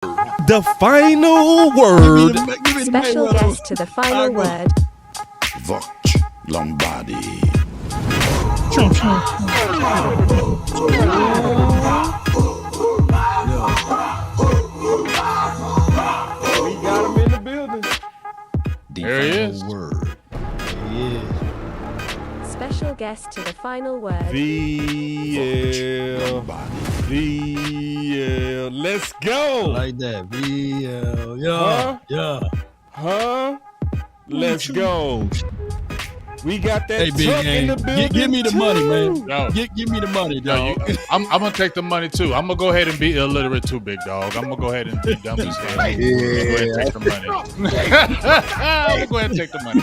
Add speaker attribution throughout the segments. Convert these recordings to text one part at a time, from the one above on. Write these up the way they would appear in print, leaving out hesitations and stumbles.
Speaker 1: The final word.
Speaker 2: Special guest to the final word.
Speaker 3: Voch Lombardi.
Speaker 1: We got him in the building.
Speaker 3: There he is. Word.
Speaker 2: Special guest to the final word.
Speaker 1: VL. VL. Let's go.
Speaker 4: Like that. VL.
Speaker 1: Huh? Let's go. We got that
Speaker 4: Hey, big
Speaker 1: truck in the
Speaker 4: game.
Speaker 1: building.
Speaker 4: Give me the money, man.
Speaker 5: Yo.
Speaker 4: Give me the money, dog.
Speaker 5: I'm gonna take the money too. I'm gonna go ahead and be illiterate too, big dog. I'm gonna go ahead and be dumb as hell. I'm gonna go ahead and take the money. I'm gonna go ahead and take the money.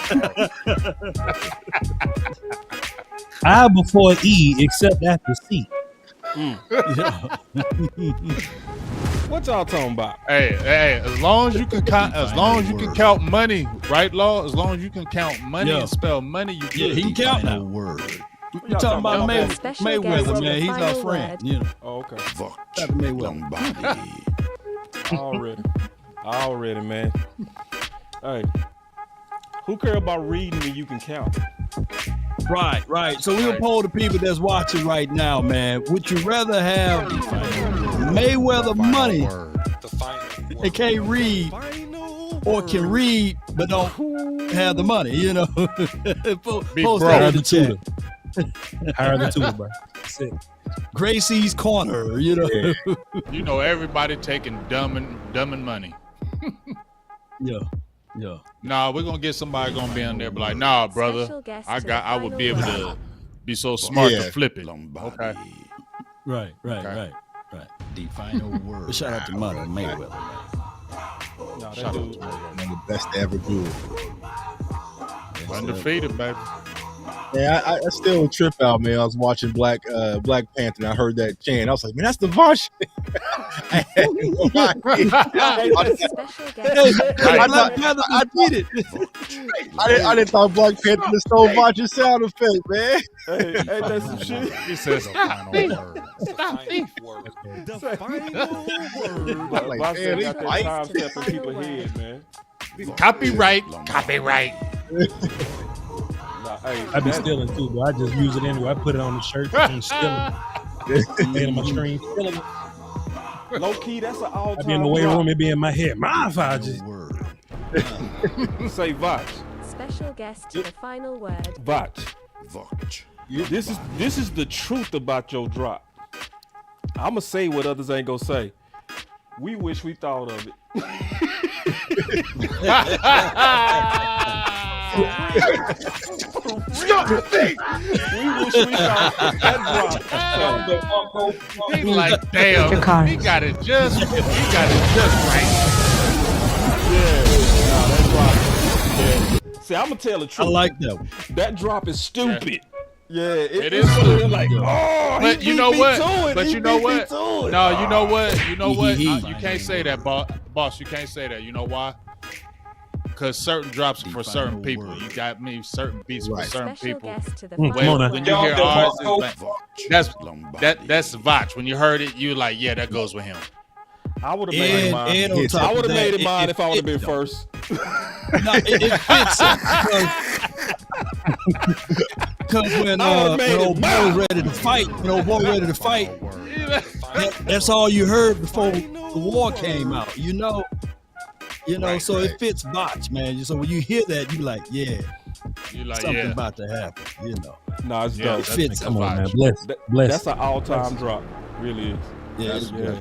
Speaker 6: I before E, except after C.
Speaker 1: What y'all talking about?
Speaker 5: Hey, as long as you can count, money, right, Law? As long as you can count money and spell money, you
Speaker 4: Yeah, he can count now.
Speaker 3: Word.
Speaker 4: We talking about
Speaker 2: Special
Speaker 4: Mayweather,
Speaker 2: guest
Speaker 4: man.
Speaker 2: to
Speaker 4: He's
Speaker 2: the
Speaker 4: our
Speaker 2: final
Speaker 4: friend.
Speaker 2: word.
Speaker 4: You know,
Speaker 1: Oh, okay.
Speaker 3: Voch
Speaker 4: Mayweather.
Speaker 3: Lombardi.
Speaker 1: Already, man. Hey, who care about reading when you can count?
Speaker 4: Right. So we'll poll the people that's watching right now, man. Would you rather have Mayweather money and can't read, or can read but don't have the money? You know, post that in the chat.
Speaker 6: Hire the tutor, bro. That's it.
Speaker 4: Gracie's corner. You know.
Speaker 5: You know everybody taking dumb and money.
Speaker 4: Yeah.
Speaker 5: Nah, we're gonna get somebody gonna be on there, be like, nah, brother,
Speaker 2: Special guest
Speaker 5: I
Speaker 2: to the
Speaker 5: would be able
Speaker 2: final
Speaker 5: to be so smart to flip it.
Speaker 3: Lombardi.
Speaker 5: Okay.
Speaker 4: Right.
Speaker 3: The final word.
Speaker 4: Shout out to Mother Mayweather.
Speaker 1: No,
Speaker 5: Shout
Speaker 1: that
Speaker 5: out
Speaker 1: dude.
Speaker 5: to Mayweather.
Speaker 7: One of the best to ever do it.
Speaker 5: Undefeated, baby.
Speaker 7: Yeah, I still trip out, man. I was watching Black Panther and I heard that chant. I was like, man, that's the Voch. I had no idea.
Speaker 2: Special guest.
Speaker 4: I did it.
Speaker 7: I didn't thought Black Panther was so Voch's sound effect, man.
Speaker 1: Hey, ain't that some shit?
Speaker 5: He says the final word.
Speaker 1: The final word.
Speaker 7: Like,
Speaker 1: Voch
Speaker 7: man,
Speaker 1: got that
Speaker 7: fight.
Speaker 1: time step in people's head, man.
Speaker 5: Copyright.
Speaker 1: Nah, hey,
Speaker 6: I be stealing too, but I just use it anyway. I put it on the shirt and stealing it. On my screen, stealing it.
Speaker 1: low key, that's an all-time.
Speaker 6: I be in the weight room, it be in my head. My just
Speaker 3: Word.
Speaker 1: Say Voch.
Speaker 2: Special guest to the final word.
Speaker 1: Voch.
Speaker 3: Voch.
Speaker 1: This is the truth about your drop. I'ma say what others ain't gonna say. We wish we thought of it. We wish we thought that drop.
Speaker 5: He like, damn, he got it just right.
Speaker 1: That drop. Yeah. See, I'm gonna tell the
Speaker 4: I
Speaker 1: truth.
Speaker 4: like that one.
Speaker 1: That drop is stupid. Yeah,
Speaker 5: It is stupid.
Speaker 1: like, oh,
Speaker 5: But
Speaker 1: he
Speaker 5: you know
Speaker 1: beat me
Speaker 5: what?
Speaker 1: to it.
Speaker 5: But
Speaker 1: He
Speaker 5: you know
Speaker 1: beat me
Speaker 5: what?
Speaker 1: to it.
Speaker 5: No, you know what? You can't say that, boss. You can't say that. You know why? Because certain drops are for certain people. You got me certain beats for certain
Speaker 2: Special
Speaker 5: people.
Speaker 2: guest to the
Speaker 5: When,
Speaker 2: final
Speaker 5: when
Speaker 2: word.
Speaker 5: you hear ours, it's
Speaker 3: Voch
Speaker 5: that's
Speaker 3: Lombardi.
Speaker 5: that's Voch. When you heard it, you like, yeah, that goes with him.
Speaker 1: I would have made it mine.
Speaker 4: And on top
Speaker 1: I
Speaker 4: of
Speaker 1: would have
Speaker 4: that,
Speaker 1: made it mine if I would have been
Speaker 4: though.
Speaker 1: first.
Speaker 4: No, it fits because when old boy ready to fight, that's all you heard before the war came out. You know, so it fits Voch, man. So when you hear that, you like, yeah,
Speaker 5: You like,
Speaker 4: something
Speaker 5: yeah.
Speaker 4: about to happen. You know,
Speaker 1: Nah, it's
Speaker 5: Yeah,
Speaker 1: dope.
Speaker 4: it fits.
Speaker 6: come on, man.
Speaker 5: Voch.
Speaker 6: Bless.
Speaker 1: That's an all-time drop. Really is.
Speaker 4: Yeah,
Speaker 1: Yeah.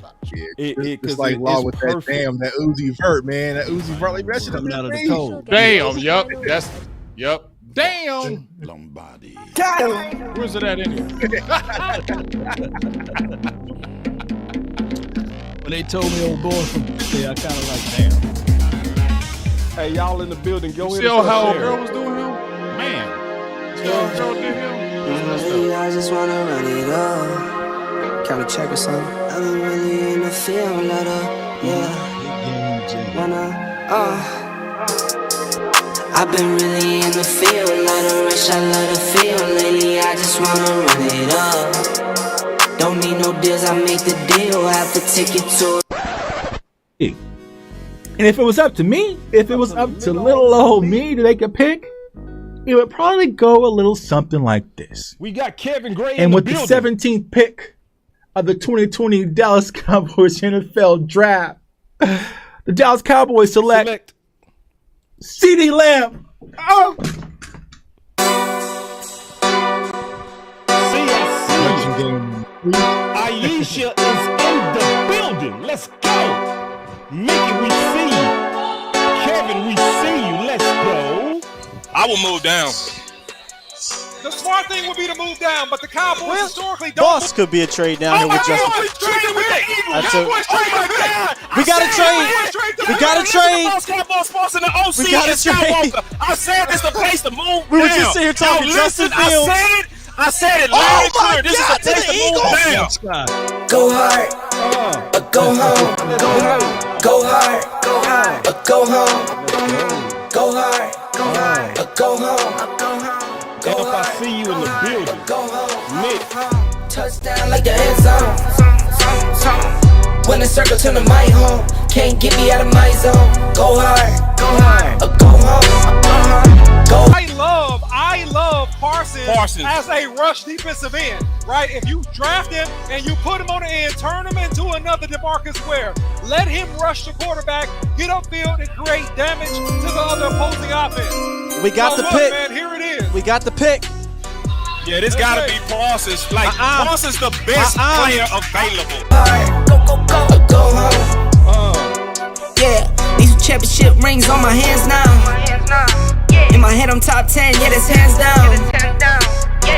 Speaker 7: It's
Speaker 1: 'cause
Speaker 7: like Law
Speaker 1: it's
Speaker 7: with
Speaker 1: perfect.
Speaker 7: that Uzi Vert, man. That Uzi Vert, like that shit
Speaker 4: coming out of the
Speaker 7: crazy.
Speaker 4: cold.
Speaker 5: Damn, yep. Damn.
Speaker 3: Lombardi.
Speaker 5: Where's it at anyway?
Speaker 4: When they told me old boy from there, I kind of like, damn.
Speaker 1: Hey, y'all in the building, go ahead.
Speaker 5: See
Speaker 1: and
Speaker 5: how old
Speaker 1: share.
Speaker 5: girl was doing him? Man. See how old girl did him?
Speaker 8: I just wanna run it up. Can we check or something? I've been really in the field, let up, yeah. I've been really in the field, let her rush, I love the feel. Lately, I just wanna run it up. Don't need no deals, I make the deal. Have to take it to
Speaker 9: And if it was up to me, if it was up to little old me to make a pick, it would probably go a little something like this.
Speaker 1: We got Kevin Gray in
Speaker 9: And
Speaker 1: the
Speaker 9: with the
Speaker 1: building.
Speaker 9: 17th pick of the 2020 Dallas Cowboys NFL draft, the Dallas Cowboys select CeeDee Lamb. Oh.
Speaker 1: Aisha is in the building. Let's go. Mickey, we see you. Kevin, we see you. Let's go.
Speaker 10: I will move down.
Speaker 11: The smart thing would be to move down, but the Cowboys historically don't.
Speaker 12: Boss could be a trade down here with Justin. We got to trade. We got to trade. We got to trade.
Speaker 10: I said this is the place to move
Speaker 12: We were
Speaker 10: down.
Speaker 12: just sitting here talking Justin Fields.
Speaker 10: I said it loud and clear. This is the place to move down.
Speaker 8: Go hard, go home, go home, go hard, go hard, go home, go hard, go hard, go home, go home.
Speaker 1: And if I see you in the building, Nick.
Speaker 8: Touchdown like the end zone. When the circle turn to my home, can't get me out of my zone. Go hard, go hard, go home, go hard, go.
Speaker 11: I love Parsons as a rush defensive end, right? If you draft him and you put him on the end, turn him into another DeMarcus Ware. Let him rush the quarterback, get upfield, and create damage to the other opposing offense.
Speaker 12: We got the
Speaker 11: look,
Speaker 12: pick.
Speaker 11: man, here it is.
Speaker 12: We got the pick.
Speaker 10: Yeah, this gotta be Parsons. Like, Parsons the best player available.
Speaker 8: Go home. Yeah, these championship rings on my hands now. In my head, I'm top 10, yeah, that's hands down.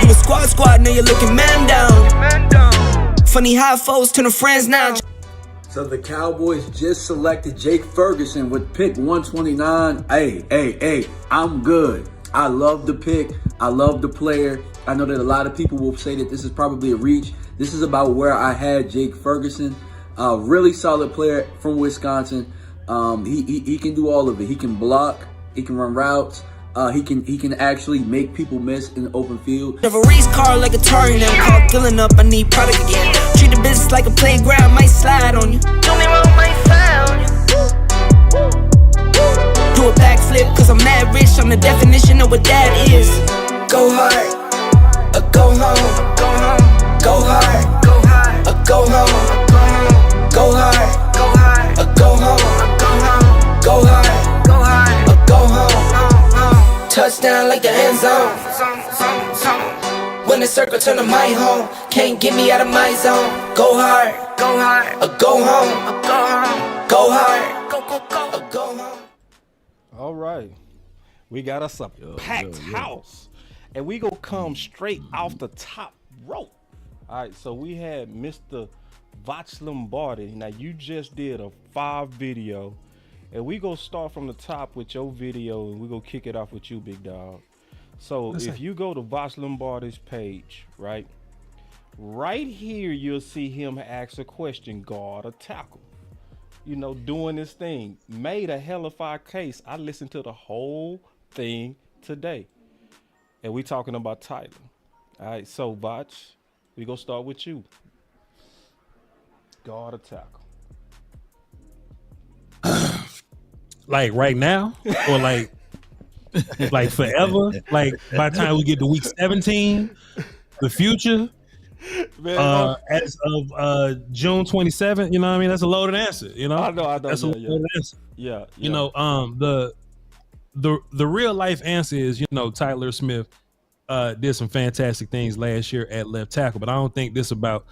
Speaker 8: You a squad, now you're looking man down. Funny how foes turn to friends now.
Speaker 13: So the Cowboys just selected Jake Ferguson with pick 129. Hey, I'm good. I love the pick. I love the player. I know that a lot of people will say that this is probably a reach. This is about where I had Jake Ferguson. Really solid player from Wisconsin. He can do all of it. He can block. He can run routes. He can actually make people miss in the open field.
Speaker 8: Have a race car like a target, I'm caught filling up, I need product again. Treat the business like a playground, might slide on you. Don't me wrong, might slide on you. Do a backflip, cause I'm mad rich, I'm the definition of what that is. Go hard, go home, go home, go hard, go hard, go home, go hard, go hard, go home, go hard, go hard, go home. Touchdown like the end zone. When the circle turn to my home, can't get me out of my zone. Go hard, go hard, go home, go hard, go home.
Speaker 1: All right. We got us a packed house. And we gonna come straight off the top rope. All right, so we had Mr. Voch Lombardi. Now you just did a 5 video. And we gonna start from the top with your video, and we gonna kick it off with you, big dog. So if you go to Voch Lombardi's page, right here, you'll see him ask a question, guard or tackle. You know, doing this thing. Made a hellified case. I listened to the whole thing today. And we talking about Tyler. All right, so Voch, we gonna start with you. Guard or tackle.
Speaker 6: Like right now, or like forever, like by the time we get to week 17, the future, as of June 27th, you know what I mean? That's a loaded answer, you know?
Speaker 1: I know.
Speaker 6: That's a loaded answer.
Speaker 1: Yeah.
Speaker 6: You know, the real life answer is, you know, Tyler Smith did some fantastic things last year at left tackle, but I don't think this about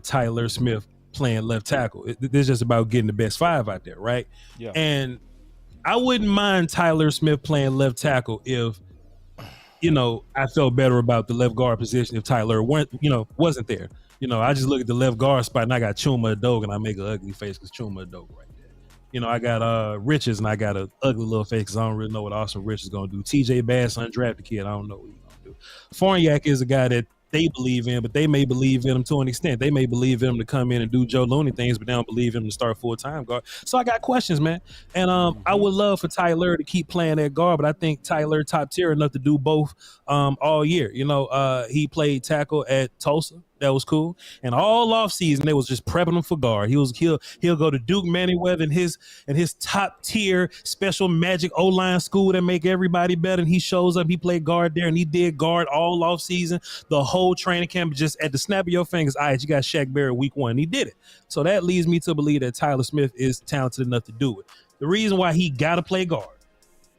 Speaker 6: Tyler Smith playing left tackle. This is just about getting the best 5 out there, right?
Speaker 1: Yeah.
Speaker 6: And I wouldn't mind Tyler Smith playing left tackle if, you know, I felt better about the left guard position if Tyler wasn't there. You know, I just look at the left guard spot and I got Chuma Adoga and I make an ugly face because Chuma Adoga right there. You know, I got Riches and I got an ugly little face because I don't really know what Austin Rich is going to do. TJ Bass, undrafted kid, I don't know what he's going to do. Farniak is a guy that they believe in, but they may believe in him to an extent. They may believe in him to come in and do Joe Looney things, but they don't believe in him to start full-time guard. So I got questions, man. And I would love for Tyler to keep playing that guard, but I think Tyler top tier enough to do both all year. You know, he played tackle at Tulsa. That was cool. And all off season, they was just prepping him for guard. He'll go to Duke Manyweather and his top tier special magic O-line school that make everybody better. And he shows up, he played guard there, and he did guard all off season, the whole training camp. Just at the snap of your fingers, all right, you got Shaq Barrett week 1. He did it. So that leads me to believe that Tyler Smith is talented enough to do it. The reason why he got to play guard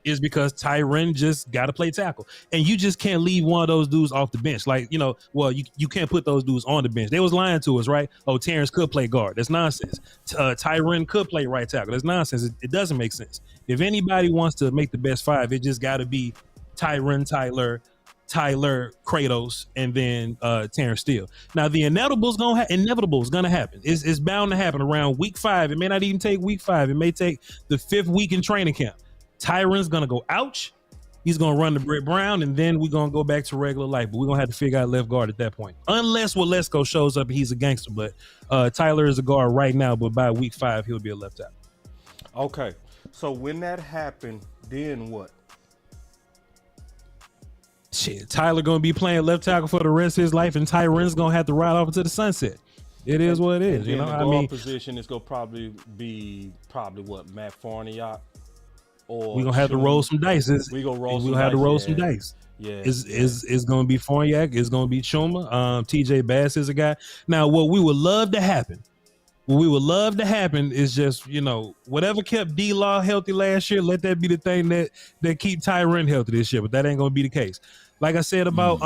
Speaker 6: is because Tyron just got to play tackle. And you just can't leave one of those dudes off the bench. Like, you can't put those dudes on the bench. They was lying to us, right? Oh, Terrence could play guard. That's nonsense. Tyron could play right tackle. That's nonsense. It doesn't make sense. If anybody wants to make the best 5, it just got to be Tyron, Tyler, Kratos, and then Terrence Steele. Now, the inevitable is going to happen. It's bound to happen around week 5. It may not even take week 5. It may take the 5th week in training camp. Tyron's going to go ouch. He's going to run to Brett Brown, and then we're going to go back to regular life. But we're going to have to figure out left guard at that point. Unless Waletzko shows up and he's a gangster. But Tyler is a guard right now, but by week 5, he'll be a left tackle.
Speaker 1: Okay. So when that happened, then what?
Speaker 6: Shit, Tyler going to be playing left tackle for the rest of his life, and Tyron's going to have to ride off into the sunset. It is what it is.
Speaker 1: And the guard position is going to probably be what, Matt Farniok?
Speaker 6: We're gonna have to roll some dice.
Speaker 1: We're gonna
Speaker 6: have to roll some dice.
Speaker 1: Yeah.
Speaker 6: It's gonna be Farniok, it's gonna be Chuma. TJ Bass is a guy. Now, what we would love to happen is just, whatever kept D-Law healthy last year, let that be the thing that keep Tyron healthy this year. But that ain't gonna be the case. Like I said about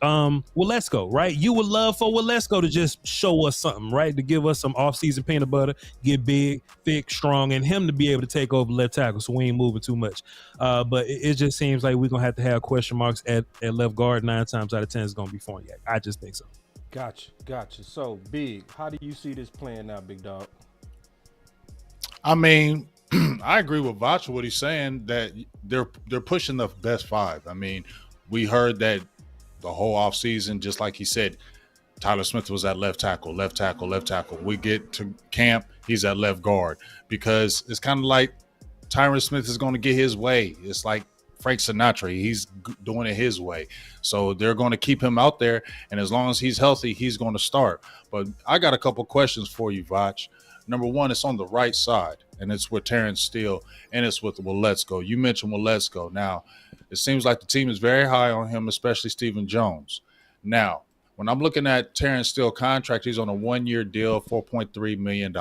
Speaker 6: Waletzko, right? You would love for Waletzko to just show us something, right? To give us some off-season peanut butter, get big, thick, strong, and him to be able to take over left tackle, so we ain't moving too much. But it just seems like we're gonna have question marks at left guard. 9 times out of 10 is gonna be Farniok. I just think so.
Speaker 1: Gotcha. So, Big, how do you see this playing out, big dog?
Speaker 5: I mean, I agree with Voch, what he's saying, that they're pushing the best 5. I mean, we heard that the whole offseason, just like he said, Tyler Smith was at left tackle. We get to camp, he's at left guard, because it's kind of like Tyron Smith is going to get his way. It's like Frank Sinatra. He's doing it his way. So they're going to keep him out there, and as long as he's healthy, he's going to start. But I got a couple questions for you, Voch. Number 1, it's on the right side, and it's with Terrence Steele, and it's with Waletzko. You mentioned Waletzko. Now, it seems like the team is very high on him, especially Stephen Jones. Now, when I'm looking at Terrence Steele contract, he's on a 1-year deal, $4.3 million.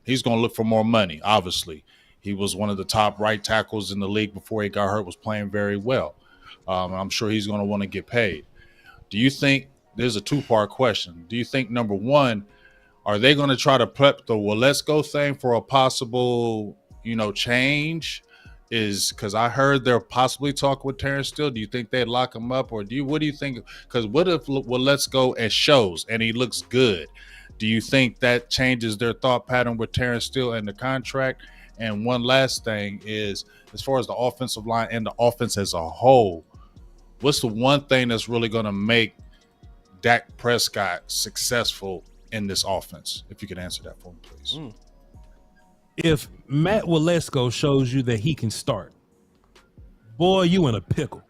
Speaker 5: He's going to look for more money, obviously. He was one of the top right tackles in the league before he got hurt, was playing very well. I'm sure he's going to want to get paid. Do you think – there's a 2-part question. Do you think, number 1, are they going to try to prep the Waletzko thing for a possible, change? Because I heard they're possibly talking with Terrence Steele. Do you think they'd lock him up, or what do you think? Because what if Waletzko and shows and he looks good? Do you think that changes their thought pattern with Terrence Steele and the contract? And one last thing is, as far as the offensive line and the offense as a whole, what's the one thing that's really going to make Dak Prescott successful in this offense? If you could answer that for me, please.
Speaker 6: If Matt Waletzko shows you that he can start, boy, you in a pickle.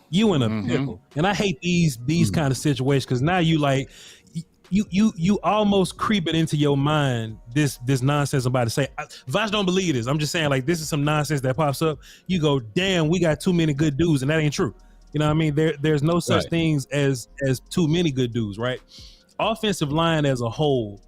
Speaker 6: You in a pickle. And I hate these kind of situations, because now you almost creep it into your mind, this nonsense I'm about to say. Voch don't believe this. I'm just saying, like, this is some nonsense that pops up. You go, damn, we got too many good dudes, and that ain't true. You know what I mean? There's no such things as too many good dudes, right? Offensive line as a whole,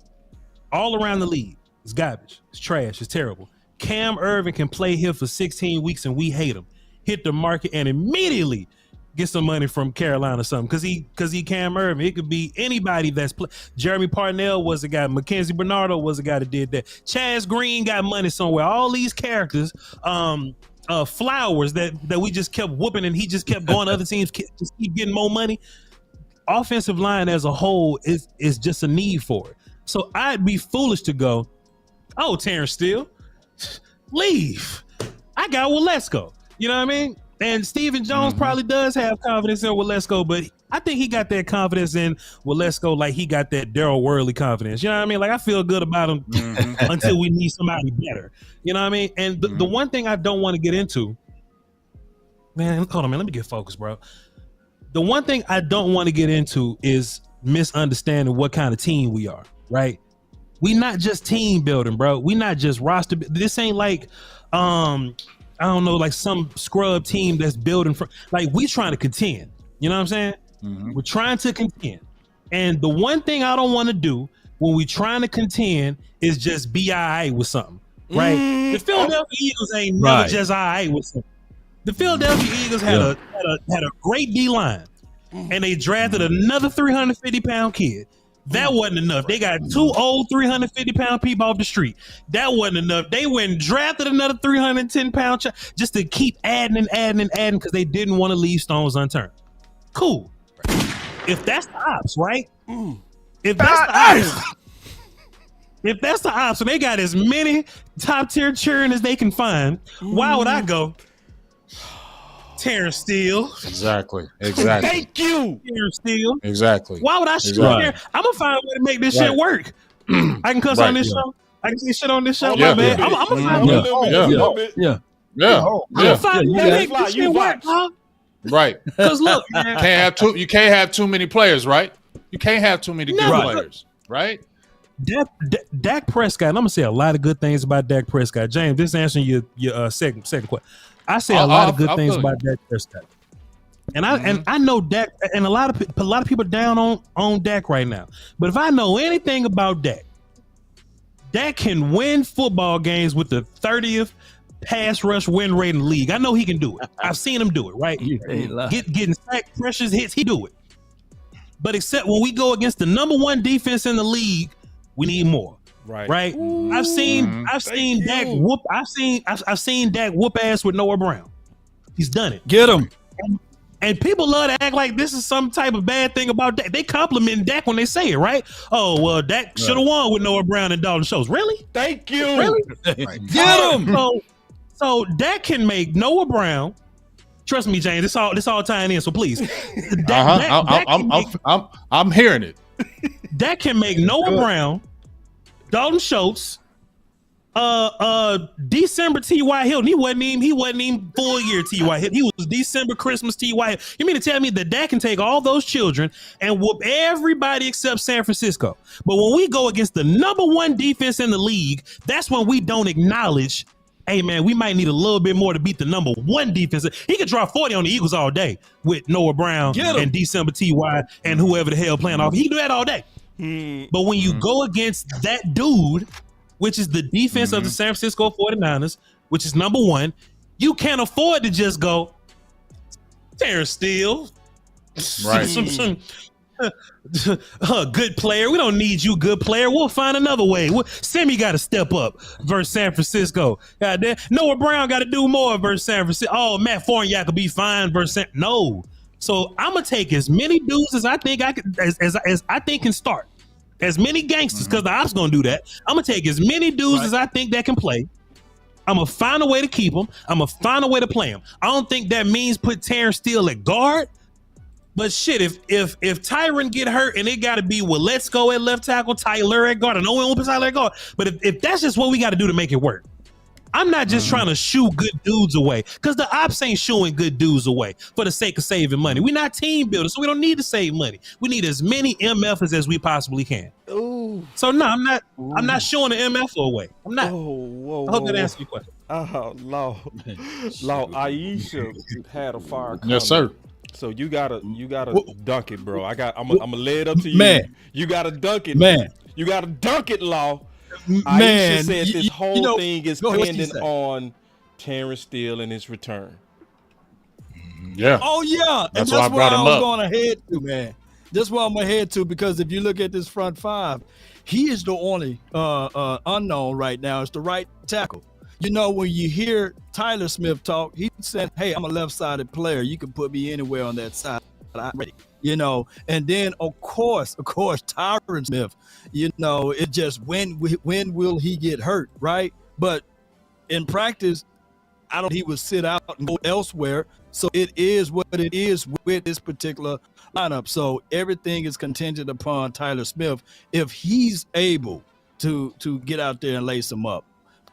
Speaker 6: all around the league, it's garbage. It's trash. It's terrible. Cam Irvin can play here for 16 weeks and we hate him. Hit the market and immediately get some money from Carolina or something, because he Cam Irvin. It could be anybody that's Jeremy Parnell was the guy. Mackenzie Bernardo was the guy that did that. Chaz Green got money somewhere. All these characters, Flowers that we just kept whooping, and he just kept going. Other teams just keep getting more money. Offensive line as a whole is just a need for it. So I'd be foolish to go, oh, Terrence Steele, leave. I got Waletzko. You know what I mean? And Stephen Jones probably does have confidence in Waletzko, but I think he got that confidence in Waletzko like he got that Daryl Worley confidence. You know what I mean? Like, I feel good about him until we need somebody better. You know what I mean? And the one thing I don't want to get into, man, hold on, man, let me get focused, bro. the one thing I don't want to get into is misunderstanding what kind of team we are, right? We not just team building, bro. We not just roster. This ain't like, I don't know, like some scrub team that's building for, like we trying to contend. You know what I'm saying? Mm-hmm. We're trying to contend. And the one thing I don't want to do when we trying to contend is just be all right with something, right? The Philadelphia Eagles ain't never just all right with something. The Philadelphia Eagles had a great D-line, and they drafted another 350-pound kid. That wasn't enough. They got 2 old 350-pound people off the street. That wasn't enough. They went and drafted another 310-pound just to keep adding because they didn't want to leave stones unturned. Cool. If that's the ops, right? If that's the ops, and they got as many top-tier children as they can find, why would I go Terrence Steele?
Speaker 5: Exactly. Thank
Speaker 6: you, Terrence Steele.
Speaker 5: Exactly.
Speaker 6: Why would I shoot there? I'm gonna find a way to make this shit work. I can cuss on this show. I can say shit on this show, my man. I'm gonna find a way. I'm gonna find a way to make this shit work, huh?
Speaker 5: Right.
Speaker 6: Because look, man,
Speaker 5: you can't have too many players, right? You can't have too many good players, right?
Speaker 6: Dak Prescott, and I'm gonna say a lot of good things about Dak Prescott. James, this answering your second question. I say a lot of good things about Dak Prescott, and I know Dak, and a lot of people down on Dak right now. But if I know anything about Dak, Dak can win football games with the 30th pass rush win rate in the league. I know he can do it. I've seen him do it. Right, getting sack pressures hits, he do it. But except when we go against the number 1 defense in the league, we need more. Right. Ooh, I've seen Dak whoop. I've seen Dak whoop ass with Noah Brown. He's done it.
Speaker 4: Get him.
Speaker 6: And people love to act like this is some type of bad thing about Dak. They compliment Dak when they say it, right? Oh well, Dak should have won with Noah Brown and Dalton Schultz. Really?
Speaker 1: Thank you.
Speaker 6: Really?
Speaker 4: Get him.
Speaker 6: So Dak can make Noah Brown. Trust me, James. This all tying in. So please,
Speaker 5: I'm hearing it.
Speaker 6: Dak can make Noah Brown, Dalton Schultz, December T.Y. Hilton. He wasn't even full year T.Y. Hilton. He was December Christmas T.Y. Hilton. You mean to tell me that Dak can take all those children and whoop everybody except San Francisco? But when we go against the number 1 defense in the league, that's when we don't acknowledge, hey man, we might need a little bit more to beat the number 1 defense. He could drop 40 on the Eagles all day with Noah Brown and December T.Y. and whoever the hell playing off. He can do that all day. But when you go against that dude, which is the defense of the San Francisco 49ers, which is number 1, you can't afford to just go Terrence Steele.
Speaker 5: Right.
Speaker 6: some good player. We don't need you, good player. We'll find another way. Sammy got to step up versus San Francisco. Goddamn. Noah Brown got to do more versus San Francisco. Oh, Matt Fournette could be fine versus no. So I'm gonna take as many dudes as I think as I think can start. As many gangsters, because the ops gonna do that. I'm gonna take as many dudes as I think that can play. I'm gonna find a way to keep them. I'm gonna find a way to play them. I don't think that means put Terrence Steele at guard. But shit, if Tyron get hurt and it got to be let's go at left tackle, Tyler at guard, I know we won't put Tyler at guard, but if that's just what we got to do to make it work, I'm not just trying to shoo good dudes away, because the ops ain't shooing good dudes away for the sake of saving money. We're not team builders, so we don't need to save money. We need as many MFs as we possibly can.
Speaker 1: Ooh.
Speaker 6: So no, I'm not showing the MF away. I'm not. I hope that answers your question.
Speaker 1: Law Aisha had a fire comment.
Speaker 5: Yes, sir.
Speaker 1: So you gotta dunk it, bro. I'm gonna lay it up to you.
Speaker 4: Man.
Speaker 1: You gotta dunk it.
Speaker 4: Man.
Speaker 1: You gotta dunk it, Law.
Speaker 4: Man.
Speaker 1: Aisha said this whole thing is pending on Terrence Steele and his return.
Speaker 5: Yeah.
Speaker 4: Oh yeah.
Speaker 5: That's
Speaker 4: and
Speaker 5: why I brought him up.
Speaker 4: Going to head to, man. That's what I'm gonna head to, because if you look at this front 5, he is the only unknown right now. It's the right tackle. You know, when you hear Tyler Smith talk, he said, hey, I'm a left-sided player. You can put me anywhere on that side. I'm ready. You know, and then of course, Tyron Smith, you know, it just when will he get hurt, right? But in practice, I don't he would sit out and go elsewhere. So it is what it is with this particular lineup. So everything is contingent upon Tyler Smith if he's able to get out there and lace them up.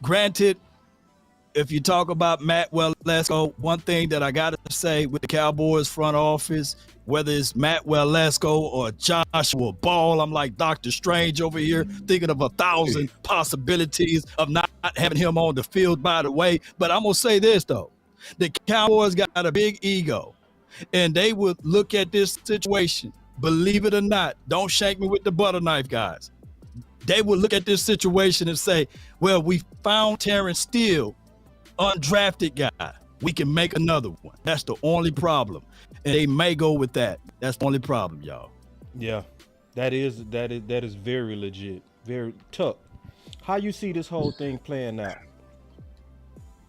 Speaker 4: Granted, if you talk about Matt Walesko, one thing that I got to say with the Cowboys front office, whether it's Matt Walesko or Joshua Ball, I'm like Dr. Strange over here thinking of 1,000 possibilities of not having him on the field, by the way. But I'm going to say this, though. The Cowboys got a big ego, and they would look at this situation, believe it or not, don't shank me with the butter knife, guys. They would look at this situation and say, well, we found Terrence Steele, undrafted guy. We can make another one. That's the only problem. And they may go with that. That's the only problem, y'all.
Speaker 1: Yeah, that is very legit. Very tough. How you see this whole thing playing out?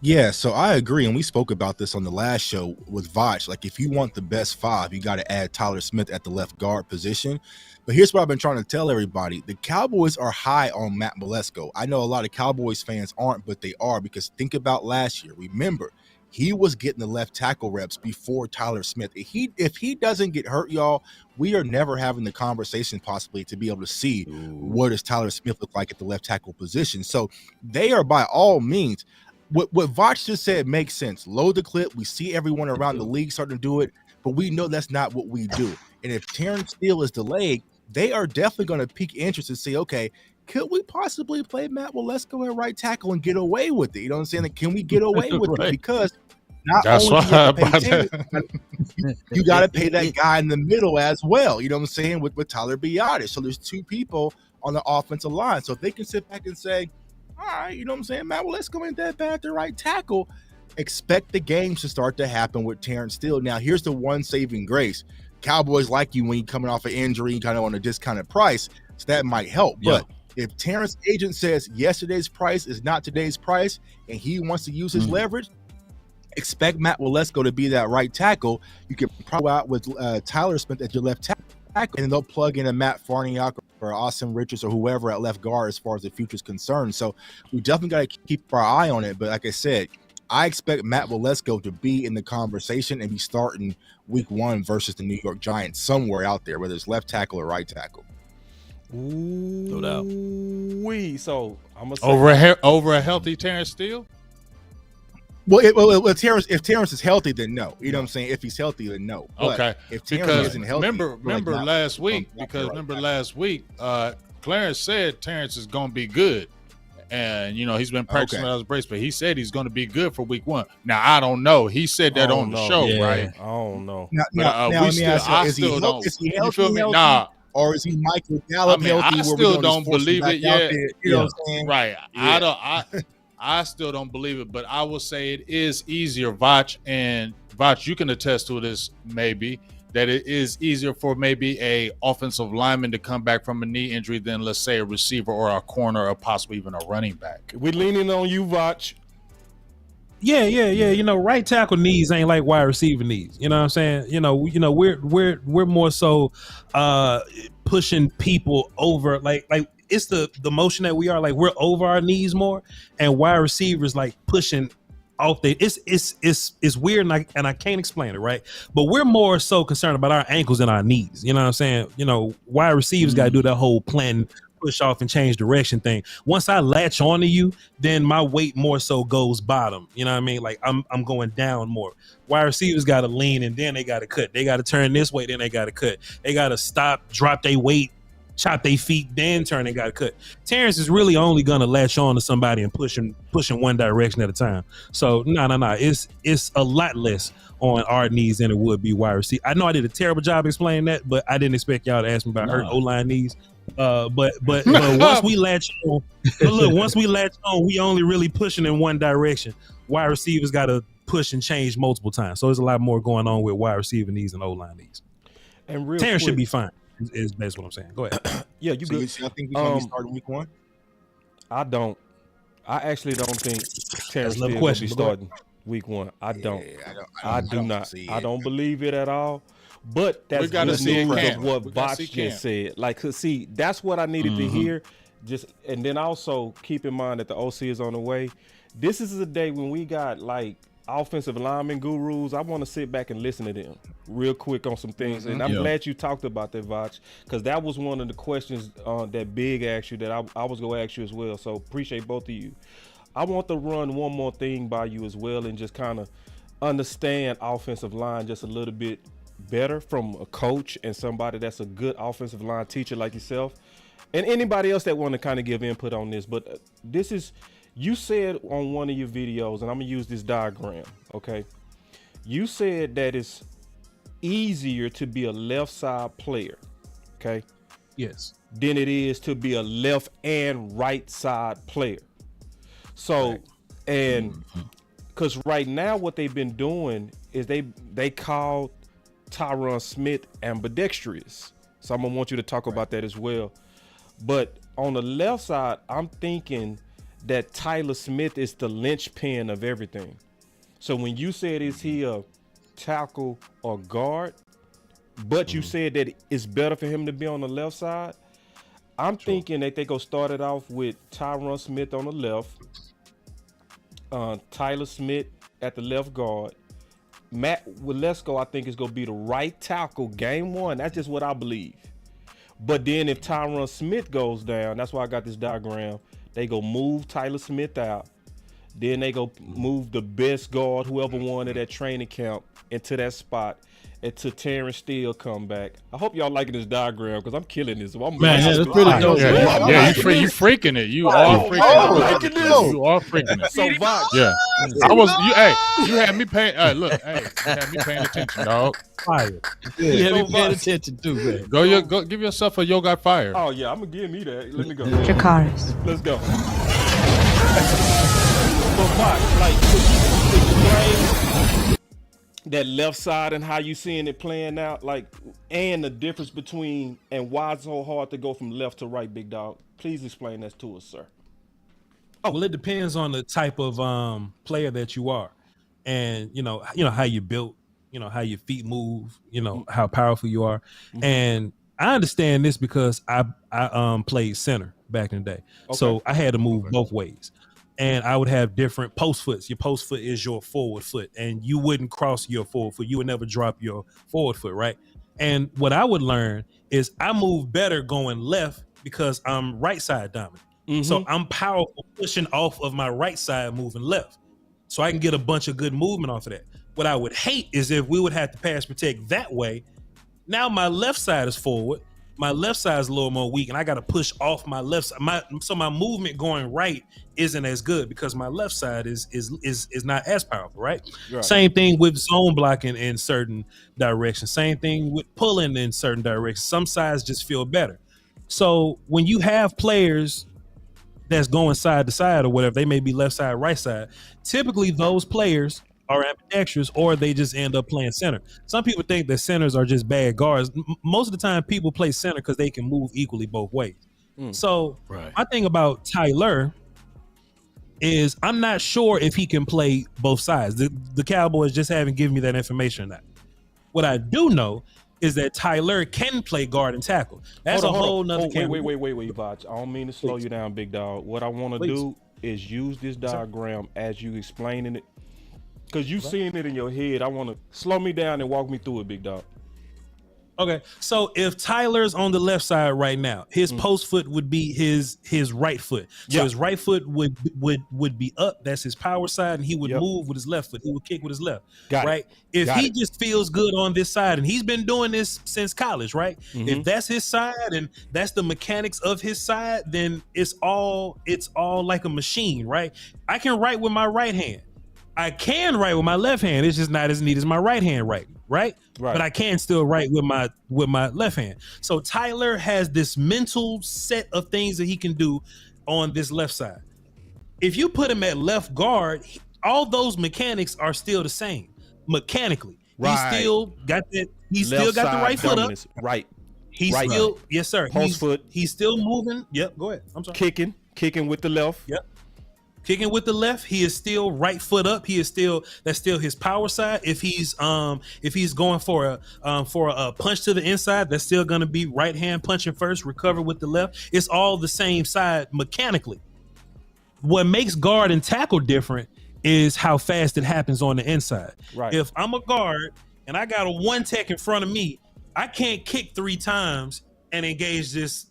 Speaker 7: Yeah, so I agree, and we spoke about this on the last show with Voch. Like, if you want the best five, you got to add Tyler Smith at the left guard position. But here's what I've been trying to tell everybody. The Cowboys are high on Matt Walesko. I know a lot of Cowboys fans aren't, but they are, because think about last year. Remember, he was getting the left tackle reps before Tyler Smith. If he doesn't get hurt, y'all, we are never having the conversation possibly to be able to see what does Tyler Smith look like at the left tackle position. So they are by all means. What Voch just said makes sense. Load the clip. We see everyone around the league starting to do it, but we know that's not what we do. And if Terrence Steele is delayed, they are definitely going to pique interest and say, okay, could we possibly play Matt Walesko at right tackle and get away with it? You know what I'm saying? Like, can we get away with it? Because not only do you have to pay Terrence, you got to pay that guy in the middle as well. You know what I'm saying? With Tyler Biadasz. So there's two people on the offensive line. So if they can sit back and say, all right, you know what I'm saying, Matt, well, let's go in that bad at the right tackle. Expect the games to start to happen with Terrence Steele. Now, here's the one saving grace. Cowboys like you when you're coming off an injury, kind of on a discounted price, so that might help. Yeah. But if Terrence agent says yesterday's price is not today's price and he wants to use his leverage, expect Matt Walesko to be that right tackle. You can probably out with Tyler Smith at your left tackle, and they'll plug in a Matt Farniok or Austin Richards or whoever at left guard as far as the future is concerned. So we definitely got to keep our eye on it. But like I said, I expect Matt Walesko to be in the conversation and be starting week 1 versus the New York Giants somewhere out there, whether it's left tackle or right tackle.
Speaker 1: No doubt. So I'm gonna say
Speaker 5: over a healthy Terrence Steele.
Speaker 7: Well, if Terrence is healthy, then no. You know what I'm saying? If he's healthy, then no. But
Speaker 5: okay.
Speaker 7: If Terrence isn't healthy,
Speaker 5: remember last week, Clarence said Terrence is going to be good. And, you know, he's been practicing without his brace, but he said he's going to be good for week 1. Now, I don't know. He said that on the show, right?
Speaker 1: I don't know.
Speaker 5: I still don't.
Speaker 7: Is he healthy? Nah. Or is he Michael Gallup healthy?
Speaker 5: I still don't believe it yet.
Speaker 7: You know what I'm saying?
Speaker 5: Right. Yeah. I still don't believe it, but I will say it is easier, Voch, and Voch, you can attest to this maybe, that it is easier for maybe a offensive lineman to come back from a knee injury than, let's say, a receiver or a corner or possibly even a running back.
Speaker 1: We're leaning on you, Voch.
Speaker 6: Yeah. You know, right tackle knees ain't like wide receiver knees. You know what I'm saying? You know, we're more so pushing people over, like it's the motion that we are, like we're over our knees more, and wide receivers like pushing off the it's weird, and I can't explain it, right? But we're more so concerned about our ankles and our knees. You know what I'm saying? You know, wide receivers got to do that whole plan, push off and change direction thing. Once I latch onto you, then my weight more so goes bottom. You know what I mean? Like I'm going down more. Wide receivers got to lean, and then they got to cut. They got to turn this way, then they got to cut. They got to stop, drop their weight, chop their feet, then turn and got to cut. Terrence is really only gonna latch on to somebody and pushing one direction at a time. So no. It's a lot less on our knees than it would be wide receiver. I know I did a terrible job explaining that, but I didn't expect y'all to ask me about hurt O-line knees. But once we latch on, we only really pushing in one direction. Wide receivers got to push and change multiple times. So there's a lot more going on with wide receiver knees and O-line knees.
Speaker 1: And real
Speaker 6: Terrence
Speaker 1: quick,
Speaker 6: should be fine. Is basically what I'm saying. Go ahead.
Speaker 1: Yeah, you good.
Speaker 7: So I think we're gonna be starting week 1.
Speaker 1: I don't. I actually don't think Terrence Steele will be starting week 1. I don't. I do not. I don't believe it at all. But that's good of what Voch just said. Like, see, that's what I needed to hear. And then also keep in mind that the OC is on the way. This is a day when we got like offensive lineman gurus. I want to sit back and listen to them real quick on some things. And I'm glad you talked about that, Voch, because that was one of the questions that Big asked you that I was going to ask you as well. So appreciate both of you. I want to run one more thing by you as well and just kind of understand offensive line just a little bit better from a coach and somebody that's a good offensive line teacher like yourself and anybody else that want to kind of give input on this. But this is, you said on one of your videos, and I'm gonna use this diagram, okay? You said that it's easier to be a left side player, okay?
Speaker 6: Yes.
Speaker 1: Than it is to be a left and right side player. So,
Speaker 6: Right.
Speaker 1: and because right now what they've been doing is they call Tyron Smith ambidextrous. So I'm gonna want you to talk about that as well. But on the left side, I'm thinking that Tyler Smith is the linchpin of everything. So when you said is he a tackle or guard, but you said that it's better for him to be on the left side, I'm thinking that they go start it off with Tyron Smith on the left, Tyler Smith at the left guard. Matt Walesko, I think, is going to be the right tackle game one. That's just what I believe. But then if Tyron Smith goes down, that's why I got this diagram, they go move Tyler Smith out. Then they go move the best guard, whoever won at that training camp, into that spot until Terrence Steele come back. I hope y'all liking this diagram because I'm killing this. So I'm
Speaker 4: that's pretty dope.
Speaker 5: Yeah, you freaking it. You are freaking it. You are freaking it.
Speaker 1: So Voch,
Speaker 5: yeah, I was. You had me paying. You had me paying attention, dog.
Speaker 6: Fire.
Speaker 4: You have me paying attention too, man.
Speaker 5: Go give yourself a yo got fired.
Speaker 1: Oh yeah, I'm gonna give me that. Let me go.
Speaker 14: Dracarys.
Speaker 1: Let's go. So Voch, like, could you explain that left side and how you seeing it playing out, like, and the difference between and why it's so hard to go from left to right, big dog? Please explain that to us, sir.
Speaker 6: Well, it depends on the type of player that you are, and you know how you built, how your feet move, how powerful you are, and I understand this because I played center back in the day, so I had to move both ways. And I would have different post foots. Your post foot is your forward foot, and you wouldn't cross your forward foot. You would never drop your forward foot, right? And what I would learn is I move better going left because I'm right side dominant. So I'm powerful pushing off of my right side, moving left. So I can get a bunch of good movement off of that. What I would hate is if we would have to pass protect that way. Now my left side is forward. My left side is a little more weak, and I got to push off my left side. So my movement going right isn't as good because my left side is not as powerful, right? Same thing with zone blocking in certain directions. Same thing with pulling in certain directions. Some sides just feel better. So when you have players that's going side to side or whatever, they may be left side, right side. Typically, those players are ambidextrous, or they just end up playing center. Some people think that centers are just bad guards. Most of the time, people play center because they can move equally both ways. So my thing about Tyler is I'm not sure if he can play both sides. The Cowboys just haven't given me that information or not. What I do know is that Tyler can play guard and tackle. That's a whole nother can.
Speaker 1: Wait, Voch. I don't mean to slow you down, big dog. What I want to do is use this diagram as you explaining it. Because you seeing it in your head. I want to slow me down and walk me through it, big dog.
Speaker 6: Okay, so if Tyler's on the left side right now, his post foot would be his right foot. So his right foot would be up. That's his power side, and he would move with his left foot. He would kick with his left. If he just feels good on this side, and he's been doing this since college, right? If that's his side and that's the mechanics of his side, then it's all like a machine, right? I can write with my right hand. I can write with my left hand. It's just not as neat as my right hand writing, right? But I can still write with my left hand. So Tyler has this mental set of things that he can do on this left side. If you put him at left guard, all those mechanics are still the same mechanically. He still got that. He still got the right foot up.
Speaker 1: Right.
Speaker 6: He's still yes, sir.
Speaker 1: Post foot.
Speaker 6: He's still moving. Yep. Go ahead. I'm sorry.
Speaker 1: Kicking with the left.
Speaker 6: Yep. Kicking with the left, he is still right foot up. That's still his power side. If he's going for a punch to the inside, that's still going to be right hand punching first, recover with the left. It's all the same side mechanically. What makes guard and tackle different is how fast it happens on the inside.
Speaker 1: Right.
Speaker 6: If I'm a guard and I got a one tech in front of me, I can't kick 3 times and engage this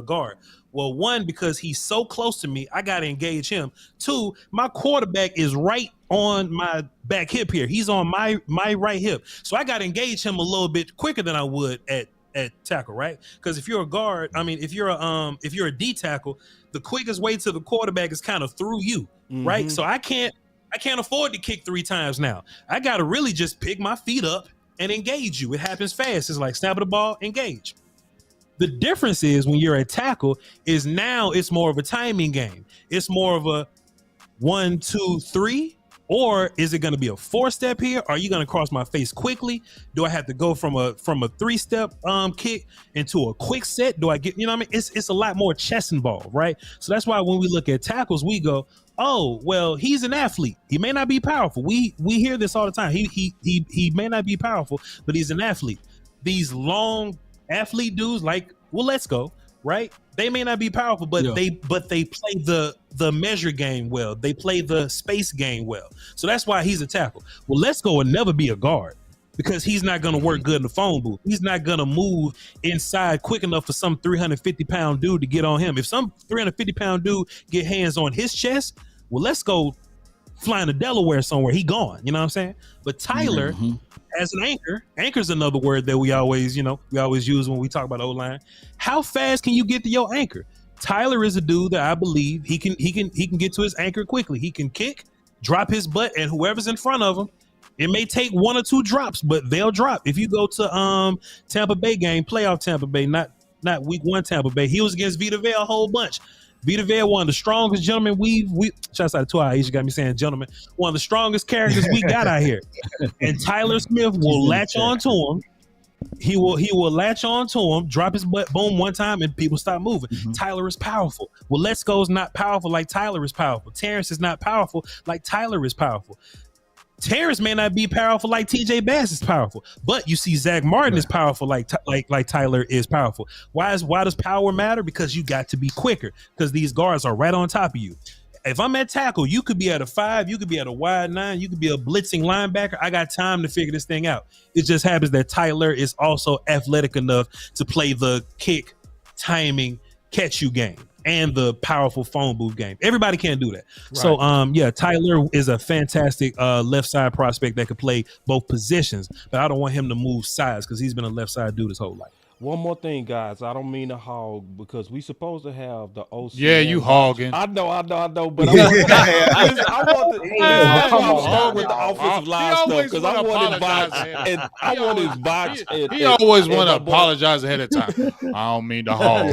Speaker 6: guard. Well, one, because he's so close to me, I got to engage him. Two, my quarterback is right on my back hip here. He's on my right hip. So I got to engage him a little bit quicker than I would at tackle, right? Because if you're a guard, if you're a D tackle, the quickest way to the quarterback is kind of through you, right? So I can't afford to kick 3 times now. I got to really just pick my feet up and engage you. It happens fast. It's like snap the ball, engage. The difference is when you're a tackle is now it's more of a timing game. It's more of a 1, 2, 3, or is it going to be a 4-step here? Are you going to cross my face quickly? Do I have to go from a 3-step kick into a quick set? Do I get, you know what I mean? It's a lot more chess involved, right? So that's why when we look at tackles, we go, oh, well, he's an athlete. He may not be powerful. We hear this all the time. He may not be powerful, but he's an athlete. These long athlete dudes like, well, let's go, right? They may not be powerful, but they play the measure game well. They play the space game well. So that's why he's a tackle. Well, let's go and never be a guard because he's not going to work good in the phone booth. He's not going to move inside quick enough for some 350-pound dude to get on him. If some 350-pound dude get hands on his chest, well, let's go flying to Delaware somewhere. He gone. You know what I'm saying? But Tyler, as an anchor's another word that we always use when we talk about O-line. How fast can you get to your anchor? Tyler is a dude that I believe he can get to his anchor quickly. He can kick, drop his butt, and whoever's in front of him, it may take 1 or 2 drops, but they'll drop. If you go to Tampa Bay game, playoff Tampa Bay, not week 1 Tampa Bay, he was against Vita Vea a whole bunch. Vita Vea, one of the strongest gentlemen we shouts out to Aisha, got me saying gentlemen, one of the strongest characters we got out here. And Tyler Smith will latch on to him. He will latch on to him, drop his butt, boom, one time, and people stop moving. Tyler is powerful. Well, Let's Go is not powerful like Tyler is powerful. Terrence is not powerful like Tyler is powerful. Terrence may not be powerful like TJ Bass is powerful, but you see Zach Martin is powerful like Tyler is powerful. Why does power matter? Because you got to be quicker because these guards are right on top of you. If I'm at tackle, you could be at a 5, you could be at a wide 9, you could be a blitzing linebacker. I got time to figure this thing out. It just happens that Tyler is also athletic enough to play the kick, timing, catch you game and the powerful phone booth game. Everybody can't do that. Right. So Tyler is a fantastic left side prospect that could play both positions, but I don't want him to move sides because he's been a left side dude his whole life.
Speaker 1: One more thing, guys. I don't mean to hog because we supposed to have the OC.
Speaker 5: Yeah, you hogging.
Speaker 1: I know, but I want to hog with the offensive line stuff because I wanted Voch and I wanted Voch.
Speaker 5: He always want to apologize ahead of time. I don't mean to hog.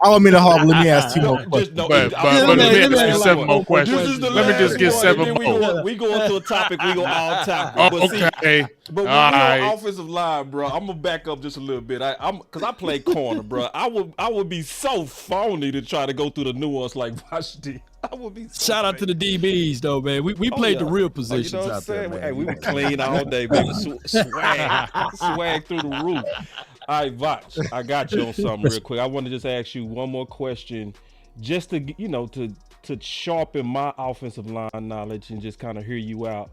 Speaker 7: I don't mean to hog. Let me ask 2 more questions.
Speaker 5: But let me ask you 7 more questions. Let me just get 7 more.
Speaker 1: We go into a topic. We go all tackle.
Speaker 5: Okay.
Speaker 1: But when we're on offensive line, bro, I'm gonna back up just a little bit. Because I play corner, bro. I would be so phony to try to go through the nuance like Voch did. I would be.
Speaker 4: Shout out to the DBs though, man. We played the real positions out there, man.
Speaker 1: Hey, we were clean all day, baby. Swag through the roof. All right, Voch, I got you on something real quick. I want to just ask you one more question, just to to sharpen my offensive line knowledge and just kind of hear you out.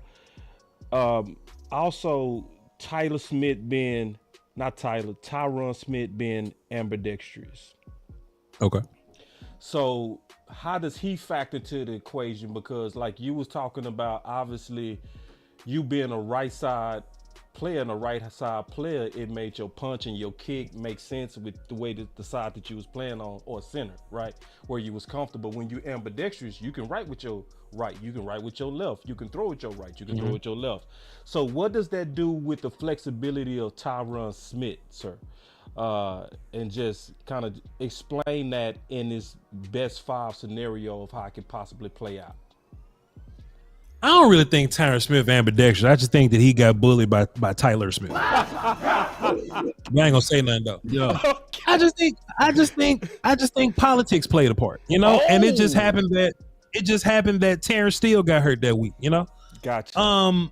Speaker 1: Also, Tyron Smith being ambidextrous.
Speaker 6: Okay.
Speaker 1: So how does he factor to the equation? Because like you was talking about, obviously you being a right side player and a right side player, it made your punch and your kick make sense with the way that the side that you was playing on, or center, right? Where you was comfortable. When you ambidextrous, you can write with your right, you can write with your left, you can throw with your right, you can throw with your left. So what does that do with the flexibility of Tyron Smith, sir? And just kind of explain that in this best 5 scenario of how it could possibly play out.
Speaker 6: I don't really think Tyron Smith ambidextrous. I just think that he got bullied by Tyler Smith. I ain't gonna say nothing though. Yeah. I just think politics played a part, and it just happened that Terrence Steele got hurt that week,
Speaker 1: Gotcha.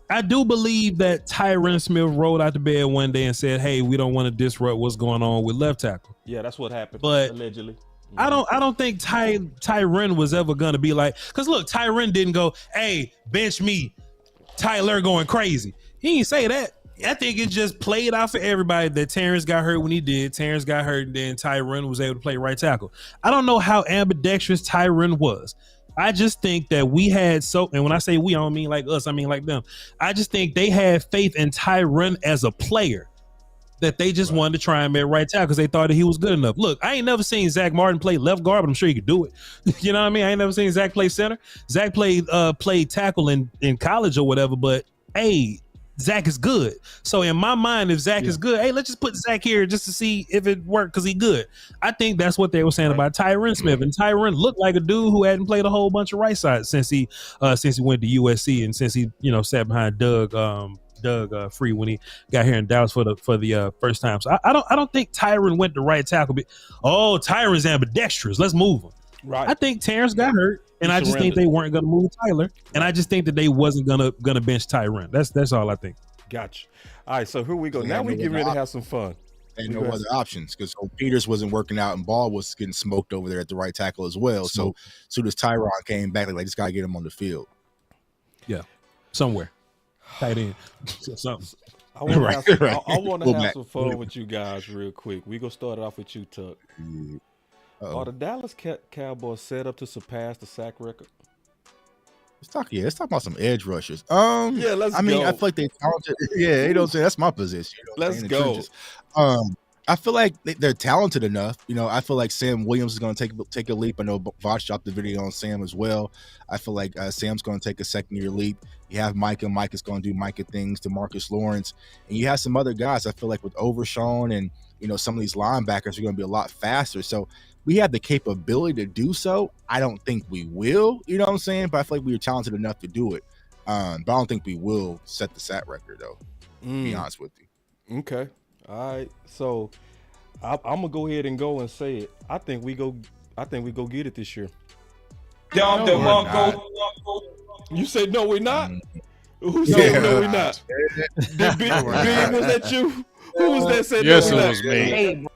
Speaker 6: I do believe that Tyron Smith rolled out the bed one day and said, "Hey, we don't want to disrupt what's going on with left tackle."
Speaker 1: Yeah, that's what happened.
Speaker 6: But
Speaker 1: allegedly.
Speaker 6: I don't think Tyron was ever gonna be like, because look, Tyron didn't go, "Hey, bench me, Tyler going crazy." He didn't say that. I think it just played out for everybody that Terrence got hurt when he did. Terrence got hurt, and then Tyron was able to play right tackle. I don't know how ambidextrous Tyron was. I just think that we had and when I say we, I don't mean like us, I mean like them. I just think they had faith in Tyron as a player that they just wanted to try him at right tackle because they thought that he was good enough. Look, I ain't never seen Zach Martin play left guard, but I'm sure he could do it. You know what I mean? I ain't never seen Zach play center. Zach played tackle in college or whatever, but hey, Zach is good. So in my mind, if Zach is good, hey, let's just put Zach here just to see if it worked because he good. I think that's what they were saying about Tyron Smith. And Tyron looked like a dude who hadn't played a whole bunch of right sides since he went to USC and since he sat behind Doug Free when he got here in Dallas for the first time. So I don't think Tyron went to right tackle. Oh, Tyron's ambidextrous. Let's move him. Right. I think Terrence got hurt. And I just think they weren't going to move Tyler, and I just think that they wasn't gonna bench Tyron. That's all I think.
Speaker 1: Gotcha. All right, so here we go. Now we get ready to have some fun.
Speaker 7: And no other options because Peters wasn't working out, and Ball was getting smoked over there at the right tackle as well. So soon as Tyron came back, like just gotta get him on the field.
Speaker 6: Yeah, somewhere tight end, something.
Speaker 1: I want to have some fun with you guys real quick. We gonna start it off with you, Tuck. Are the Dallas Cowboys set up to surpass the sack record?
Speaker 7: Let's talk about some edge rushers.
Speaker 1: Let's
Speaker 7: I mean,
Speaker 1: go.
Speaker 7: I feel like they talented. Yeah, you know what I'm saying? That's my position.
Speaker 1: Let's go.
Speaker 7: I feel like they're talented enough. I feel like Sam Williams is going to take a leap. I know Voch dropped the video on Sam as well. I feel like Sam's going to take a second-year leap. You have Micah. Micah's going to do Micah things to Marcus Lawrence. And you have some other guys. I feel like with Overshawn and, some of these linebackers are going to be a lot faster. So we have the capability to do so. I don't think we will, you know what I'm saying? But I feel like we are talented enough to do it. But I don't think we will set the sack record, though, to be honest with you.
Speaker 1: Okay. All right. So I'm going to go ahead and go and say it. I think we go get it this year. You said no, we're not? Who said no, we're not? Big, was that you? Who was that said
Speaker 5: yes,
Speaker 1: no,
Speaker 5: it was me. And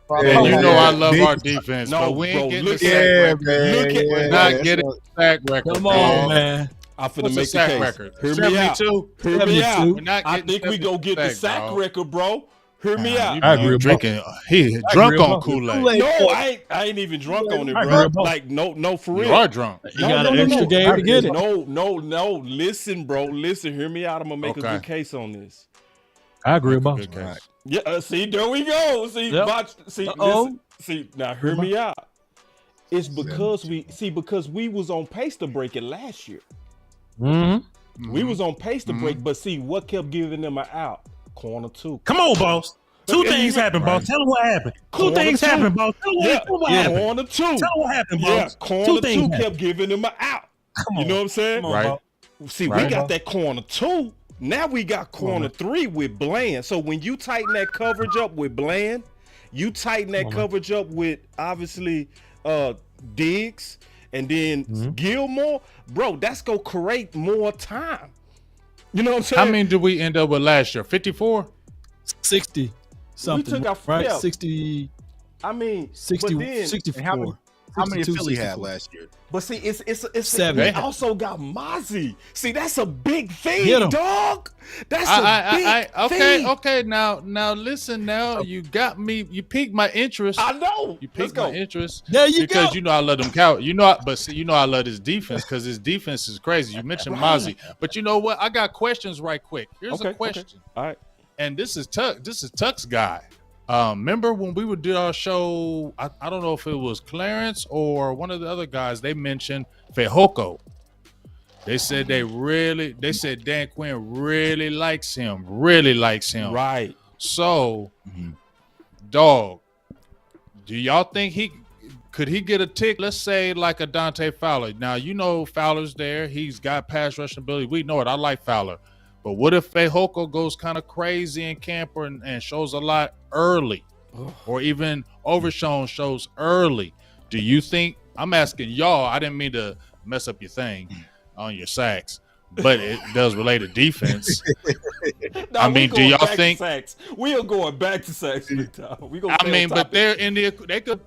Speaker 5: I love our defense, but we ain't getting the sack record. We're not getting the sack record.
Speaker 6: Come on, man.
Speaker 1: I'm finna make the case.
Speaker 5: Record?
Speaker 1: Hear me out. Hear me out. I think we go get the sack record, bro. Hear me out.
Speaker 6: I agree.
Speaker 5: Drinking, he drunk on Kool-Aid.
Speaker 1: No, I ain't even drunk on it, bro. Like no, for real.
Speaker 5: You are drunk.
Speaker 6: You got an extra game to get it.
Speaker 1: No. Listen, bro. Listen. Hear me out. I'm gonna make a good case on this.
Speaker 6: I agree about
Speaker 1: it. Yeah. See, there we go. See, see. Now, hear me out. It's because we was on pace to break it last year.
Speaker 6: Mm-hmm.
Speaker 1: We was on pace to break, but see what kept giving them an out. Corner 2.
Speaker 6: Come on, boss. Two things happened, boss. Tell them what happened. Two things happened, boss. Tell them what happened.
Speaker 1: Corner 2.
Speaker 6: Tell them what happened, boss.
Speaker 1: Corner 2 kept giving them an out. You know what I'm saying?
Speaker 5: Right.
Speaker 1: See, we got that corner 2. Now we got corner 3 with Bland. So when you tighten that coverage up with Bland, you tighten that coverage up with obviously Diggs and then Gilmore, bro, that's gonna create more time. You know what I'm saying?
Speaker 5: How many did we end up with last year? 54?
Speaker 4: 60 something.
Speaker 1: We took out,
Speaker 4: right? 60.
Speaker 1: I mean,
Speaker 4: 60,
Speaker 1: but then,
Speaker 4: 64.
Speaker 7: How many did Philly
Speaker 4: 64.
Speaker 7: have last year?
Speaker 1: But see, it's
Speaker 4: 7.
Speaker 1: We also got Mozzie. See, that's a big thing, dog. That's a big thing.
Speaker 5: Okay. Now listen. Now you got me. You piqued my interest.
Speaker 1: I know.
Speaker 5: You piqued my interest.
Speaker 4: There you
Speaker 5: because
Speaker 4: go.
Speaker 5: I love them cow. But I love his defense because his defense is crazy. You mentioned Mozzie, but you know what? I got questions right quick. Here's a question.
Speaker 1: Okay. All right.
Speaker 5: And this is Tuck. This is Tuck's guy. Remember when we did our show? I don't know if it was Clarence or one of the other guys. They mentioned Fehoko. They said they said Dan Quinn really likes him.
Speaker 1: Right.
Speaker 5: So, dog, do y'all think he could get a tick? Let's say like a Dante Fowler. Now Fowler's there. He's got pass rushing ability. We know it. I like Fowler. But what if Fehoko goes kind of crazy in camp and shows a lot early, or even Overshawn shows early? Do you think? I'm asking y'all. I didn't mean to mess up your thing on your sacks, but it does relate to defense.
Speaker 1: No,
Speaker 5: I mean, do y'all think
Speaker 1: we are going back to sacks?
Speaker 5: But they're in the. They could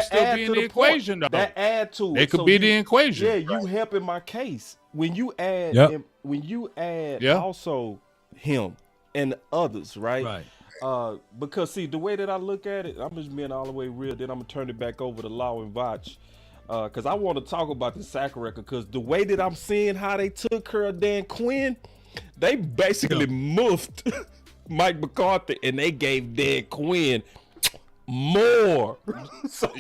Speaker 5: still be in the equation though.
Speaker 1: That add to it.
Speaker 5: They could be the equation.
Speaker 1: Yeah, you helping my case when you add.
Speaker 6: Yep.
Speaker 1: When you add also him, and others, right?
Speaker 4: Right.
Speaker 1: Because see, the way that I look at it, I'm just being all the way real. Then I'm gonna turn it back over to Law and Voch, because I want to talk about the sack record. Because the way that I'm seeing how they took care of Dan Quinn, they basically muffed Mike McCarthy, and they gave Dan Quinn more.
Speaker 5: So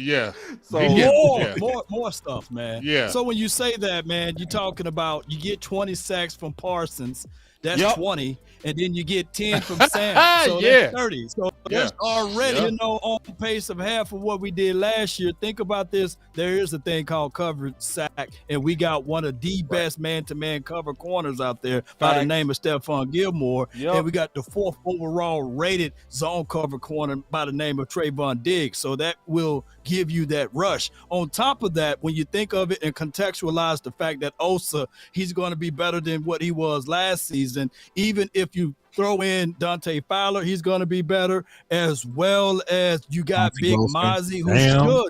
Speaker 4: more stuff, man.
Speaker 5: Yeah.
Speaker 4: So when you say that, man, you're talking about you get 20 sacks from Parsons. That's 20, and then you get 10 from Sam. So that's 30. So that's already, on pace of half of what we did last year. Think about this. There is a thing called coverage sack, and we got one of the best man-to-man cover corners out there by the name of Stephon Gilmore. And we got the 4th overall rated zone cover corner by the name of Trayvon Diggs. So that will give you that rush. On top of that, when you think of it and contextualize the fact that Osa, he's going to be better than what he was last season. Even if you throw in Dante Fowler, he's going to be better, as well as you got Big Mozzie, who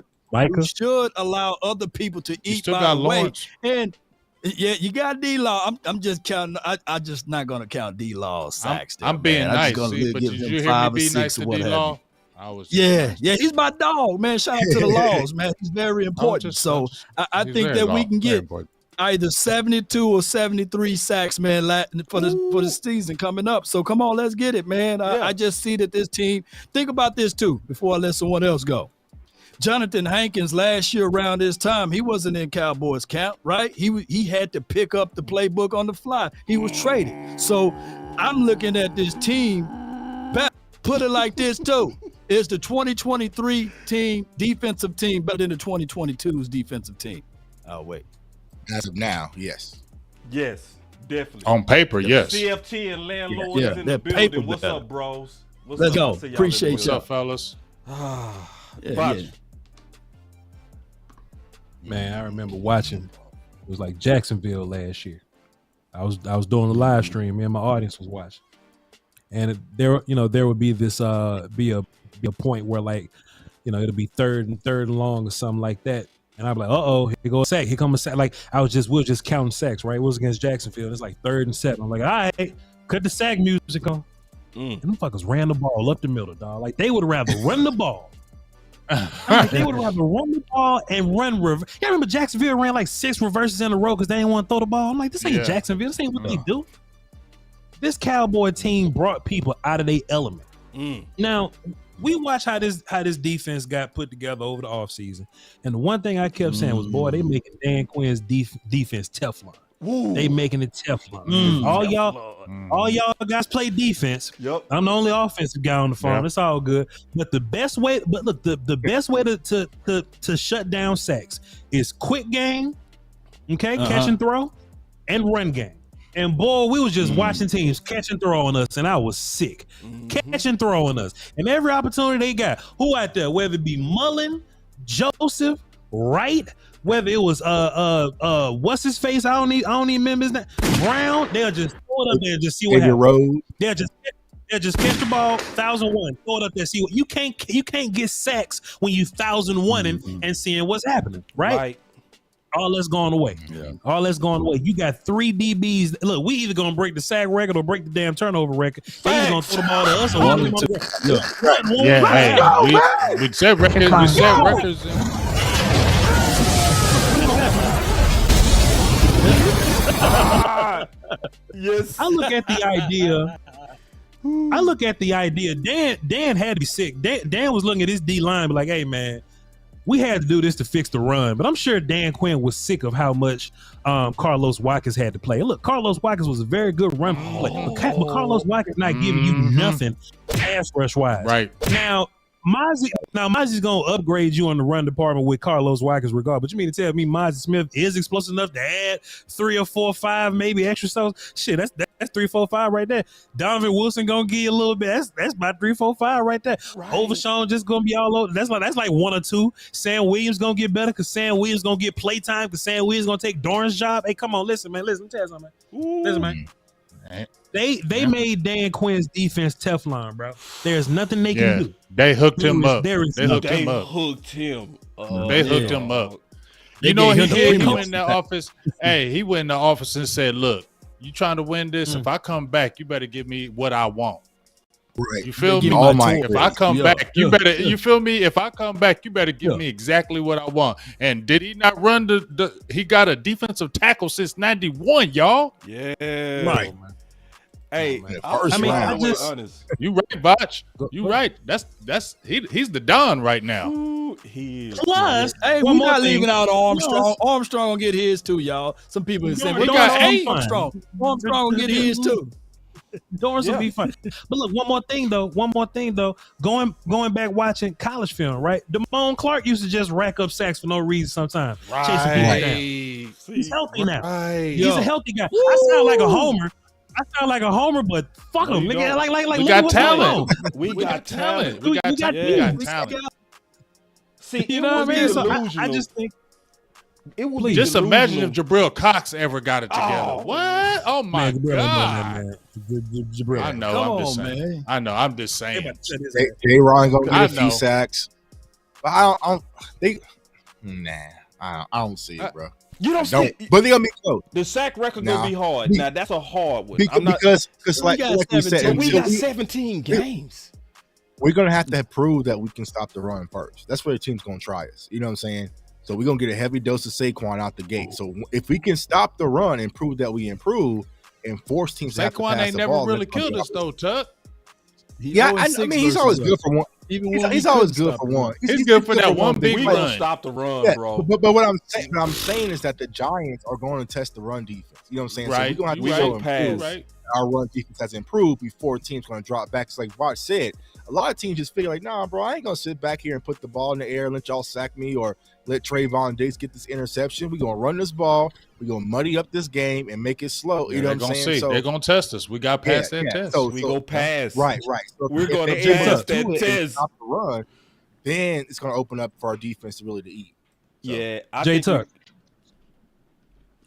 Speaker 4: should allow other people to eat by the way. And you got D-Law. I'm just counting. I just not going to count D-Law's sacks.
Speaker 5: I'm being nice. But did you hear me be nice to D-Law?
Speaker 4: He's my dog, man. Shout out to the Laws, man. He's very important. I think that we can get either 72 or 73 sacks, man, for the season coming up. So come on, let's get it, man. I just see that this team. Think about this too before I let someone else go. Jonathan Hankins last year around this time, he wasn't in Cowboys camp, right? He had to pick up the playbook on the fly. He was traded. So I'm looking at this team. Put it like this too. Is the 2023 team defensive team better than the 2022's defensive team? Oh, wait.
Speaker 7: As of now, yes.
Speaker 1: Yes, definitely.
Speaker 5: On paper, yes.
Speaker 1: CFT and landlords in the building. What's up, bros?
Speaker 4: Let's go. Appreciate
Speaker 5: What's up, fellas?
Speaker 6: Man, I remember watching. It was like Jacksonville last year. I was doing a live stream. Me and my audience was watching, and there would be this be a point where it'll be third and long or something like that. And I'd be like, here goes a sack. Here comes a sack. Like, we're just counting sacks, right? It was against Jacksonville. It's like 3rd and 7. I'm like, all right, cut the sack music on. And them fuckers ran the ball up the middle, dog. Like, they would rather run the ball. They would rather run the ball and run reverse. Y'all remember Jacksonville ran like 6 reverses in a row because they didn't want to throw the ball? I'm like, this ain't Jacksonville. This ain't what they do. This Cowboy team brought people out of their element. Now, we watch how this defense got put together over the offseason. And the one thing I kept saying was, boy, they making Dan Quinn's defense Teflon. They making it Teflon. All y'all guys play defense.
Speaker 1: Yep.
Speaker 6: I'm the only offensive guy on the phone. It's all good. But the best way to shut down sacks is quick game, catch and throw, and run game. And boy, we was just watching teams catch and throw on us, and I was sick. Catch and throw on us. And every opportunity they got, who out there, whether it be Mullen, Joseph, Wright, whether it was what's his face? I don't even remember his name. Brown, they'll just throw it up there and just see what happens. They'll just catch the ball, 1,001, throw it up there, see what you can't get sacks when you 1,001 and seeing what's happening, right? All that's going away. All that's going away. You got 3 DBs. Look, we either gonna break the sack record or break the damn turnover record. They either gonna throw the ball to us or one of them.
Speaker 5: We set records. We set records.
Speaker 1: Yes.
Speaker 6: I look at the idea. Dan had to be sick. Dan was looking at his D line, but like, hey man, we had to do this to fix the run. But I'm sure Dan Quinn was sick of how much Carlos Watkins had to play. And look, Carlos Watkins was a very good run play, but Carlos Watkins not giving you nothing pass rush wise.
Speaker 5: Right
Speaker 6: now. Mozzie's gonna upgrade you on the run department with Carlos Watkins regard. But you mean to tell me Mozzie Smith is explosive enough to add 3 or 4 or 5 maybe extra stones? Shit, that's 3, 4, 5 right there. Donovan Wilson gonna give you a little bit. That's about 3, 4, 5 right there. Right. Overshawn just gonna be all over. That's like 1 or 2. Sam Williams gonna get better because Sam Williams gonna get play time because Sam Williams gonna take Dorn's job. Hey, come on, listen, man. Listen, tell you something, man. Listen, man. They made Dan Quinn's defense Teflon, bro. There's nothing they can do.
Speaker 5: They hooked him up. They hooked him up. You know what he did? He went in the office. He went in the office and said, "Look, You trying to win this? If I come back, you better give me what I want.
Speaker 7: Right.
Speaker 5: You feel me?
Speaker 7: All my
Speaker 5: If I come back, you better. You feel me? If I come back, you better give me exactly what I want. And did he not run the? He got a defensive tackle since '91, y'all.
Speaker 1: Yeah.
Speaker 6: Right.
Speaker 1: Hey,
Speaker 7: honest.
Speaker 5: You right, Voch. You right. He's the Don right now.
Speaker 1: Ooh, he is.
Speaker 4: Plus, hey, we're not leaving out Armstrong. Armstrong will get his too, y'all. Some people say we got Armstrong. Armstrong will get his too.
Speaker 6: Dorrance will be fun. But look, one more thing though. Going back watching college film, right? Damone Clark used to just rack up sacks for no reason sometimes. Chasing people down. He's healthy now.
Speaker 5: Right.
Speaker 6: He's a healthy guy. I sound like a homer. But fuck him, nigga. Like
Speaker 5: we got talent. We got talent. We got talent.
Speaker 1: See,
Speaker 6: you know what I mean? So I just think
Speaker 1: it would
Speaker 5: just imagine if Jabril Cox ever got it together.
Speaker 1: Oh.
Speaker 5: What? Oh my God!
Speaker 6: Jabril.
Speaker 5: I know. I'm just saying. Man. I know. I'm just saying.
Speaker 7: J-Ron gonna get a few sacks. But I don't see it, bro.
Speaker 1: You don't see it.
Speaker 7: But they gonna be close.
Speaker 1: The sack record gonna be hard. Now that's a hard one.
Speaker 7: Because like we said,
Speaker 1: we got 17 games.
Speaker 7: We're gonna have to prove that we can stop the run first. That's where the team's gonna try us. You know what I'm saying? So we're gonna get a heavy dose of Saquon out the gate. So if we can stop the run and prove that we improve and force teams to have to pass
Speaker 5: Saquon ain't
Speaker 7: the
Speaker 5: never
Speaker 7: ball,
Speaker 5: really killed us though, Tuck.
Speaker 7: Yeah, I mean he's always good for one. He's always good for one.
Speaker 5: He's good for that one big
Speaker 1: run.
Speaker 5: run.
Speaker 1: We gonna stop the run, bro.
Speaker 7: But what I'm saying is that the Giants are going to test the run defense. You know what I'm saying?
Speaker 5: Right.
Speaker 7: So we're gonna have to show improve. Our run defense has improved before teams going to drop back. It's like Voch said, a lot of teams just figure like, nah, bro, I ain't gonna sit back here and put the ball in the air and let y'all sack me or let Trayvon Diggs get this interception. We're gonna run this ball. We're gonna muddy up this game and make it slow. You know what I'm saying?
Speaker 5: So, they're gonna test us. We got past that test.
Speaker 1: So we go past.
Speaker 7: Right. So
Speaker 1: we're gonna pass that test.
Speaker 7: Stop the run. Then it's gonna open up for our defense to really eat. So.
Speaker 1: Yeah,
Speaker 6: Jay Tuck.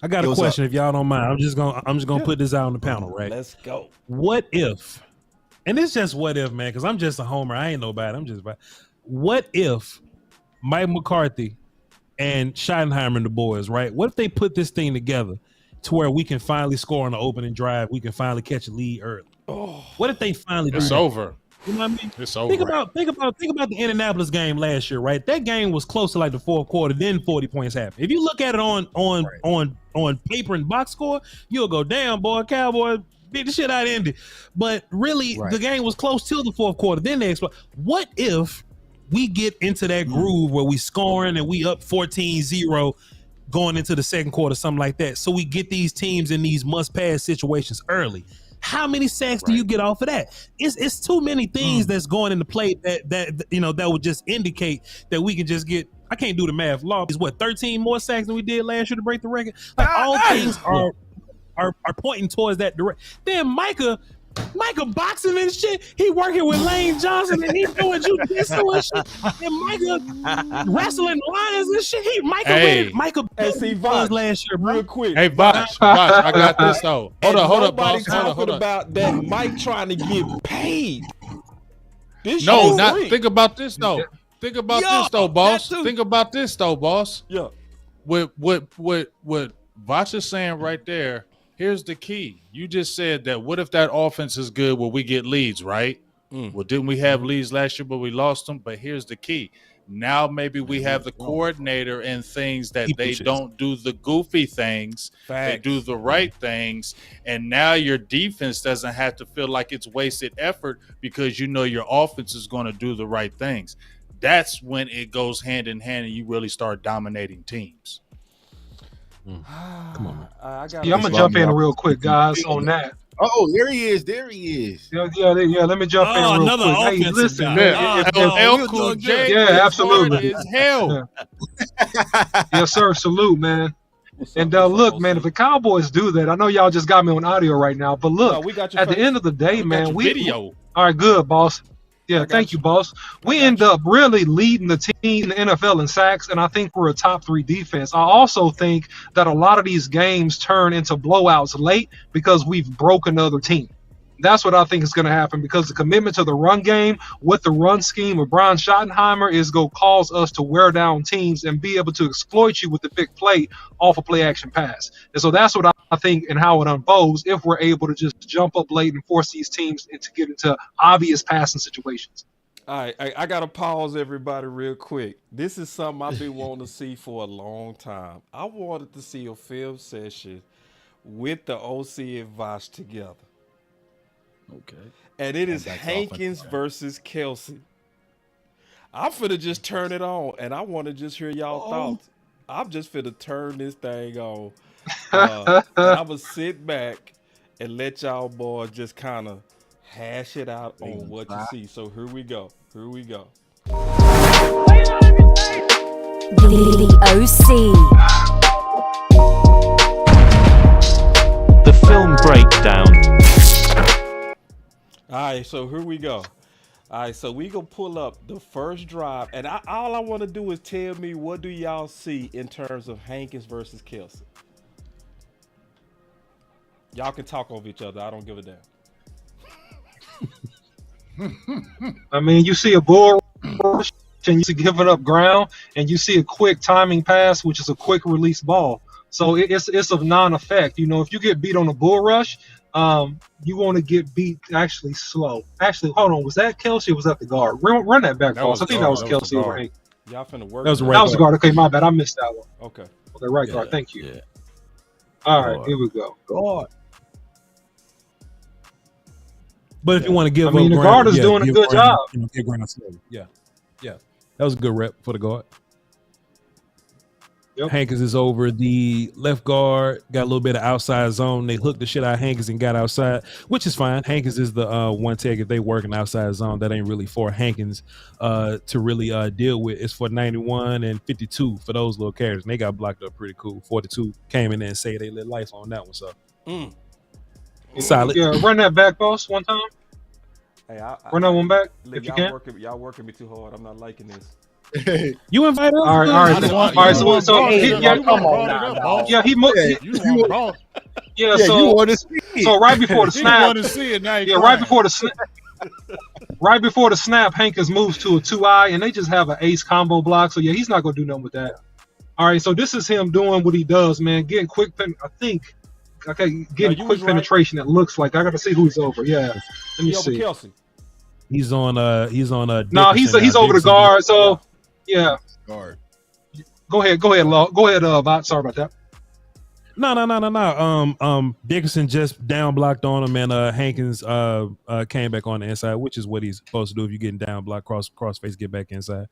Speaker 6: I got a question if y'all don't mind. I'm just gonna put this out on the panel, right?
Speaker 1: Let's go.
Speaker 6: What if, and it's just what if, man, because I'm just a homer. I ain't nobody. I'm just about. What if Mike McCarthy and Schottenheimer and the boys, right? What if they put this thing together to where we can finally score on the opening drive? We can finally catch a lead early.
Speaker 1: Oh,
Speaker 6: what if they finally do
Speaker 5: it's
Speaker 6: that?
Speaker 5: over.
Speaker 6: You know what I mean?
Speaker 5: It's over.
Speaker 6: Think about the Indianapolis game last year, right? That game was close to like the fourth quarter. Then 40 points happened. If you look at it on paper and box score, you'll go, damn, boy, Cowboys beat the shit out of Indy. But really, the game was close till the fourth quarter. Then they explode. What if we get into that groove where we scoring and we up 14-0 going into the second quarter, something like that? So we get these teams in these must-pass situations early. How many sacks do you get off of that? It's too many things that's going into play that would just indicate that we can just get. I can't do the math. Law is what 13 more sacks than we did last year to break the record. Like all things are pointing towards that direction. Then Micah boxing and shit. He working with Lane Johnson and he doing jujitsu and shit. And Micah wrestling lions and shit. Micah
Speaker 1: see Voch
Speaker 6: last year, bro.
Speaker 1: Real quick.
Speaker 5: Hey, Voch, I got this though. Hold on, boss.
Speaker 1: Hold on. About that Mike trying to get paid.
Speaker 5: Think about this though. Think about this though, boss. Think about this though, boss.
Speaker 1: Yeah.
Speaker 5: What Voch is saying right there. Here's the key. You just said that what if that offense is good where we get leads, right? Well, didn't we have leads last year, but we lost them? But here's the key. Now maybe we have the coordinator and things that they don't do the goofy things. They do the right things. And now your defense doesn't have to feel like it's wasted effort because you know your offense is going to do the right things. That's when it goes hand in hand and you really start dominating teams.
Speaker 6: Come on,
Speaker 11: I'm gonna jump in real quick, guys, on that.
Speaker 7: Oh, there he is.
Speaker 11: Yeah. Let me jump in real
Speaker 6: another
Speaker 11: quick. Hey, listen,
Speaker 5: Cool J.
Speaker 11: Yeah, absolutely.
Speaker 5: Is hell.
Speaker 11: Yes, sir. Salute, man. And look, man, if the Cowboys do that, I know y'all just got me on audio right now, but look, at the end of the day, man,
Speaker 5: video.
Speaker 11: All right, good, boss. Yeah, thank you, boss. We end up really leading the team in the NFL in sacks, and I think we're a top 3 defense. I also think that a lot of these games turn into blowouts late because we've broken the other team. That's what I think is going to happen because the commitment to the run game with the run scheme of Brian Schottenheimer is going to cause us to wear down teams and be able to exploit you with the big play off a play action pass. And so that's what I think, and how it unfolds if we're able to just jump up late and force these teams to get into obvious passing situations.
Speaker 1: All right, I gotta pause everybody real quick. This is something I've been wanting to see for a long time. I wanted to see a film session with the OC and Voch together.
Speaker 4: Okay.
Speaker 1: And it is Hankins versus Kelsey. I'm finna just turn it on, and I want to just hear y'all thoughts. I'm just finna turn this thing on. And I'm gonna sit back and let y'all boys just kind of hash it out on what you see. So here we go. Here we go.
Speaker 2: The OC.
Speaker 14: The film breakdown.
Speaker 1: All right, so here we go. All right, so we gonna pull up the first drive, and all I want to do is tell me what do y'all see in terms of Hankins versus Kelsey. Y'all can talk over each other. I don't give a damn.
Speaker 11: I mean, you see a bull rush and you see giving up ground, and you see a quick timing pass, which is a quick release ball. So it's of non-effect. You know, if you get beat on a bull rush, you want to get beat actually slow. Actually, hold on, was that Kelsey or was that the guard? Run that back, boss. I think that was Kelsey over Hank.
Speaker 1: Y'all finna work.
Speaker 6: That was
Speaker 11: the guard. Okay, my bad. I missed that one.
Speaker 1: Okay,
Speaker 11: right guard. Thank you. Yeah. All right, here we go.
Speaker 4: Guard.
Speaker 6: But if you want to give,
Speaker 11: the guard is doing a good job.
Speaker 6: Yeah, that was a good rep for the guard.
Speaker 11: Yep.
Speaker 6: Hankins is over the left guard, got a little bit of outside zone. They hooked the shit out of Hankins and got outside, which is fine. Hankins is the one tag. If they working outside zone, that ain't really for Hankins to really deal with. It's for 91 and 52 for those little characters. And they got blocked up pretty cool. 42 came in there and say they lit life on that one. So solid.
Speaker 11: Yeah, run that back, boss, one time.
Speaker 1: Hey,
Speaker 11: run that one back
Speaker 1: if
Speaker 11: you can.
Speaker 1: Y'all working me too hard. I'm not liking this.
Speaker 6: You invited us.
Speaker 11: All right. So he moved. Yeah, so
Speaker 5: you want to see it.
Speaker 11: So right before the snap,
Speaker 5: you want to see it now.
Speaker 11: Right before the snap. Right before the snap, Hankins moves to a 2-eye, and they just have an ace combo block. So yeah, he's not gonna do nothing with that. All right, so this is him doing what he does, man. Getting quick penetration. It looks like I got to see who he's over. Yeah, let me see.
Speaker 1: Kelsey.
Speaker 6: He's on. No,
Speaker 11: he's over the guard. So yeah,
Speaker 7: guard.
Speaker 11: Go ahead, Voch. Sorry about that.
Speaker 6: No. Dickerson just down blocked on him, and Hankins came back on the inside, which is what he's supposed to do if you're getting down blocked, cross face, get back inside.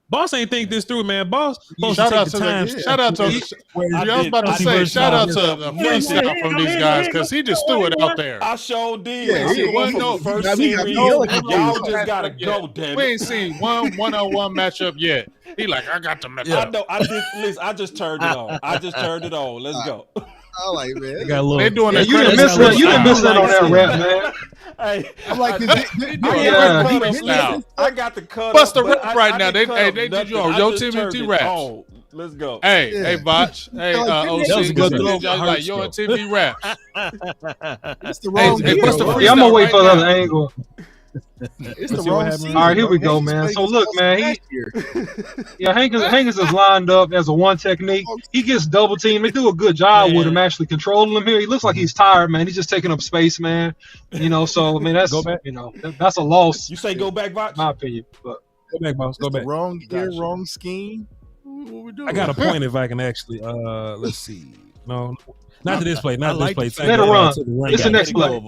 Speaker 6: Boss ain't think this through, man. Boss supposed to take the time.
Speaker 5: Shout out to I was about to say, shout out to the freestyle from these guys because he just threw it out there.
Speaker 1: I sure did.
Speaker 5: Y'all
Speaker 1: just gotta go, damn it.
Speaker 5: We ain't seen one one-on-one matchup yet. He like, I got to mess up.
Speaker 1: I know. I did. Listen, I just turned it on. Let's go.
Speaker 7: I like, man.
Speaker 6: They got a little.
Speaker 5: They doing that.
Speaker 11: You didn't miss that on that rap, man.
Speaker 1: Hey,
Speaker 7: I'm like,
Speaker 1: I got the cut.
Speaker 5: Bust the rap right now. They did you on Yo Timothy raps.
Speaker 1: Let's go.
Speaker 5: Hey, Voch. Hey, OC.
Speaker 6: That was a good throw.
Speaker 5: Like Yo and TV raps.
Speaker 7: It's the wrong.
Speaker 11: I'm gonna wait for the other angle.
Speaker 7: It's the wrong season.
Speaker 11: All right, here we go, man. So look, man, Hankins is lined up as a one technique. He gets double teamed. They do a good job with him actually controlling him here. He looks like he's tired, man. He's just taking up space, man. You know, so I mean that's that's a loss.
Speaker 1: You say go back, Voch?
Speaker 11: In my opinion, but
Speaker 6: go back, boss. Go back.
Speaker 7: Wrong gear, wrong scheme.
Speaker 5: What we doing?
Speaker 6: I got a point if I can actually. Let's see. No, not to this play. Not this play.
Speaker 11: Let it run. It's the next play.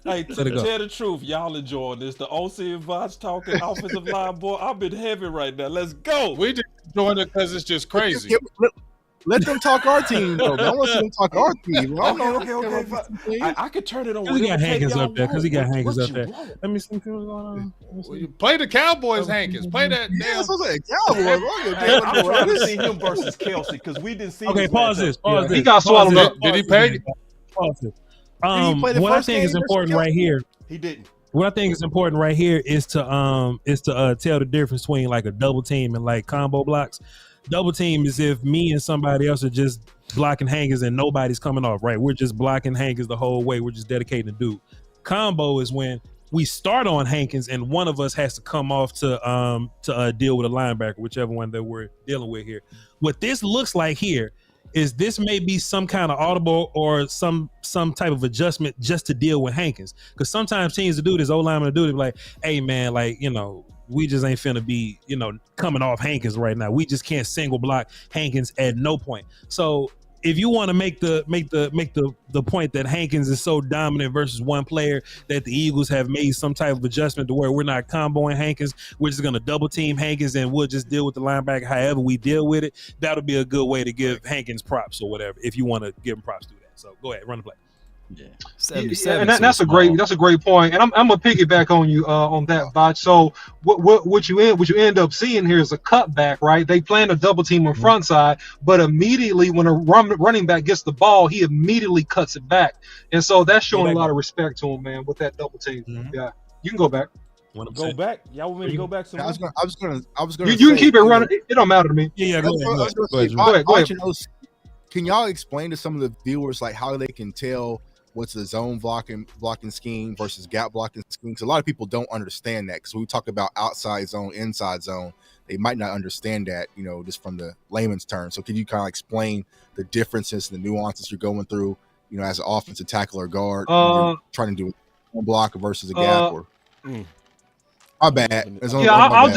Speaker 1: Hey, tell the truth, y'all enjoying this. The OC and Voch talking offensive line, boy. I've been heavy right now. Let's go.
Speaker 5: We just enjoying it because it's just crazy.
Speaker 7: Let them talk our team, though. I want them to talk our team.
Speaker 1: Okay. I could turn it on.
Speaker 6: Because he got Hankins up there. Let me see what's going on.
Speaker 5: Play the Cowboys, Hankins. Play that.
Speaker 7: Yeah, so like Cowboys.
Speaker 1: I'm trying to see him versus Kelsey because we didn't see.
Speaker 6: Okay, pause this.
Speaker 11: He got swallowed up.
Speaker 5: Did he pay?
Speaker 6: Pause this. What I think is important right here.
Speaker 1: He didn't.
Speaker 6: What I think is important right here is to tell the difference between like a double team and like combo blocks. Double team is if me and somebody else are just blocking Hankins and nobody's coming off, right? We're just blocking Hankins the whole way. We're just dedicating the dude. Combo is when we start on Hankins and one of us has to come off to deal with a linebacker, whichever one that we're dealing with here. What this looks like here is this may be some kind of audible or some type of adjustment just to deal with Hankins. Because sometimes teams to do this, O-lineman to do it, like, hey man, like, you know, we just ain't finna be, you know, coming off Hankins right now. We just can't single block Hankins at no point. So if you want to make the point that Hankins is so dominant versus one player that the Eagles have made some type of adjustment to where we're not comboing Hankins, we're just going to double team Hankins and we'll just deal with the linebacker however we deal with it, that'll be a good way to give Hankins props or whatever, if you want to give him props to that. So go ahead, run the play.
Speaker 11: Yeah, and that's a great point, and I'm gonna piggyback on you on that, Voch. So what you end up seeing here is a cutback, right? They plan a double team on front side, but immediately when a running back gets the ball, he immediately cuts it back, and so that's showing a lot of respect to him, man, with that double team. Yeah, you can go back.
Speaker 1: Go back. Y'all want me to go back?
Speaker 7: I was gonna.
Speaker 11: You can keep it running. It don't matter to me.
Speaker 6: Yeah, go ahead.
Speaker 11: Go ahead.
Speaker 7: Can y'all explain to some of the viewers like how they can tell what's the zone blocking scheme versus gap blocking scheme? Because a lot of people don't understand that. Because when we talk about outside zone, inside zone, they might not understand that, you know, just from the layman's term. So can you kind of explain the differences and the nuances you're going through, you know, as an offensive tackle or guard, trying to do one block versus a gap? My bad.
Speaker 11: I'll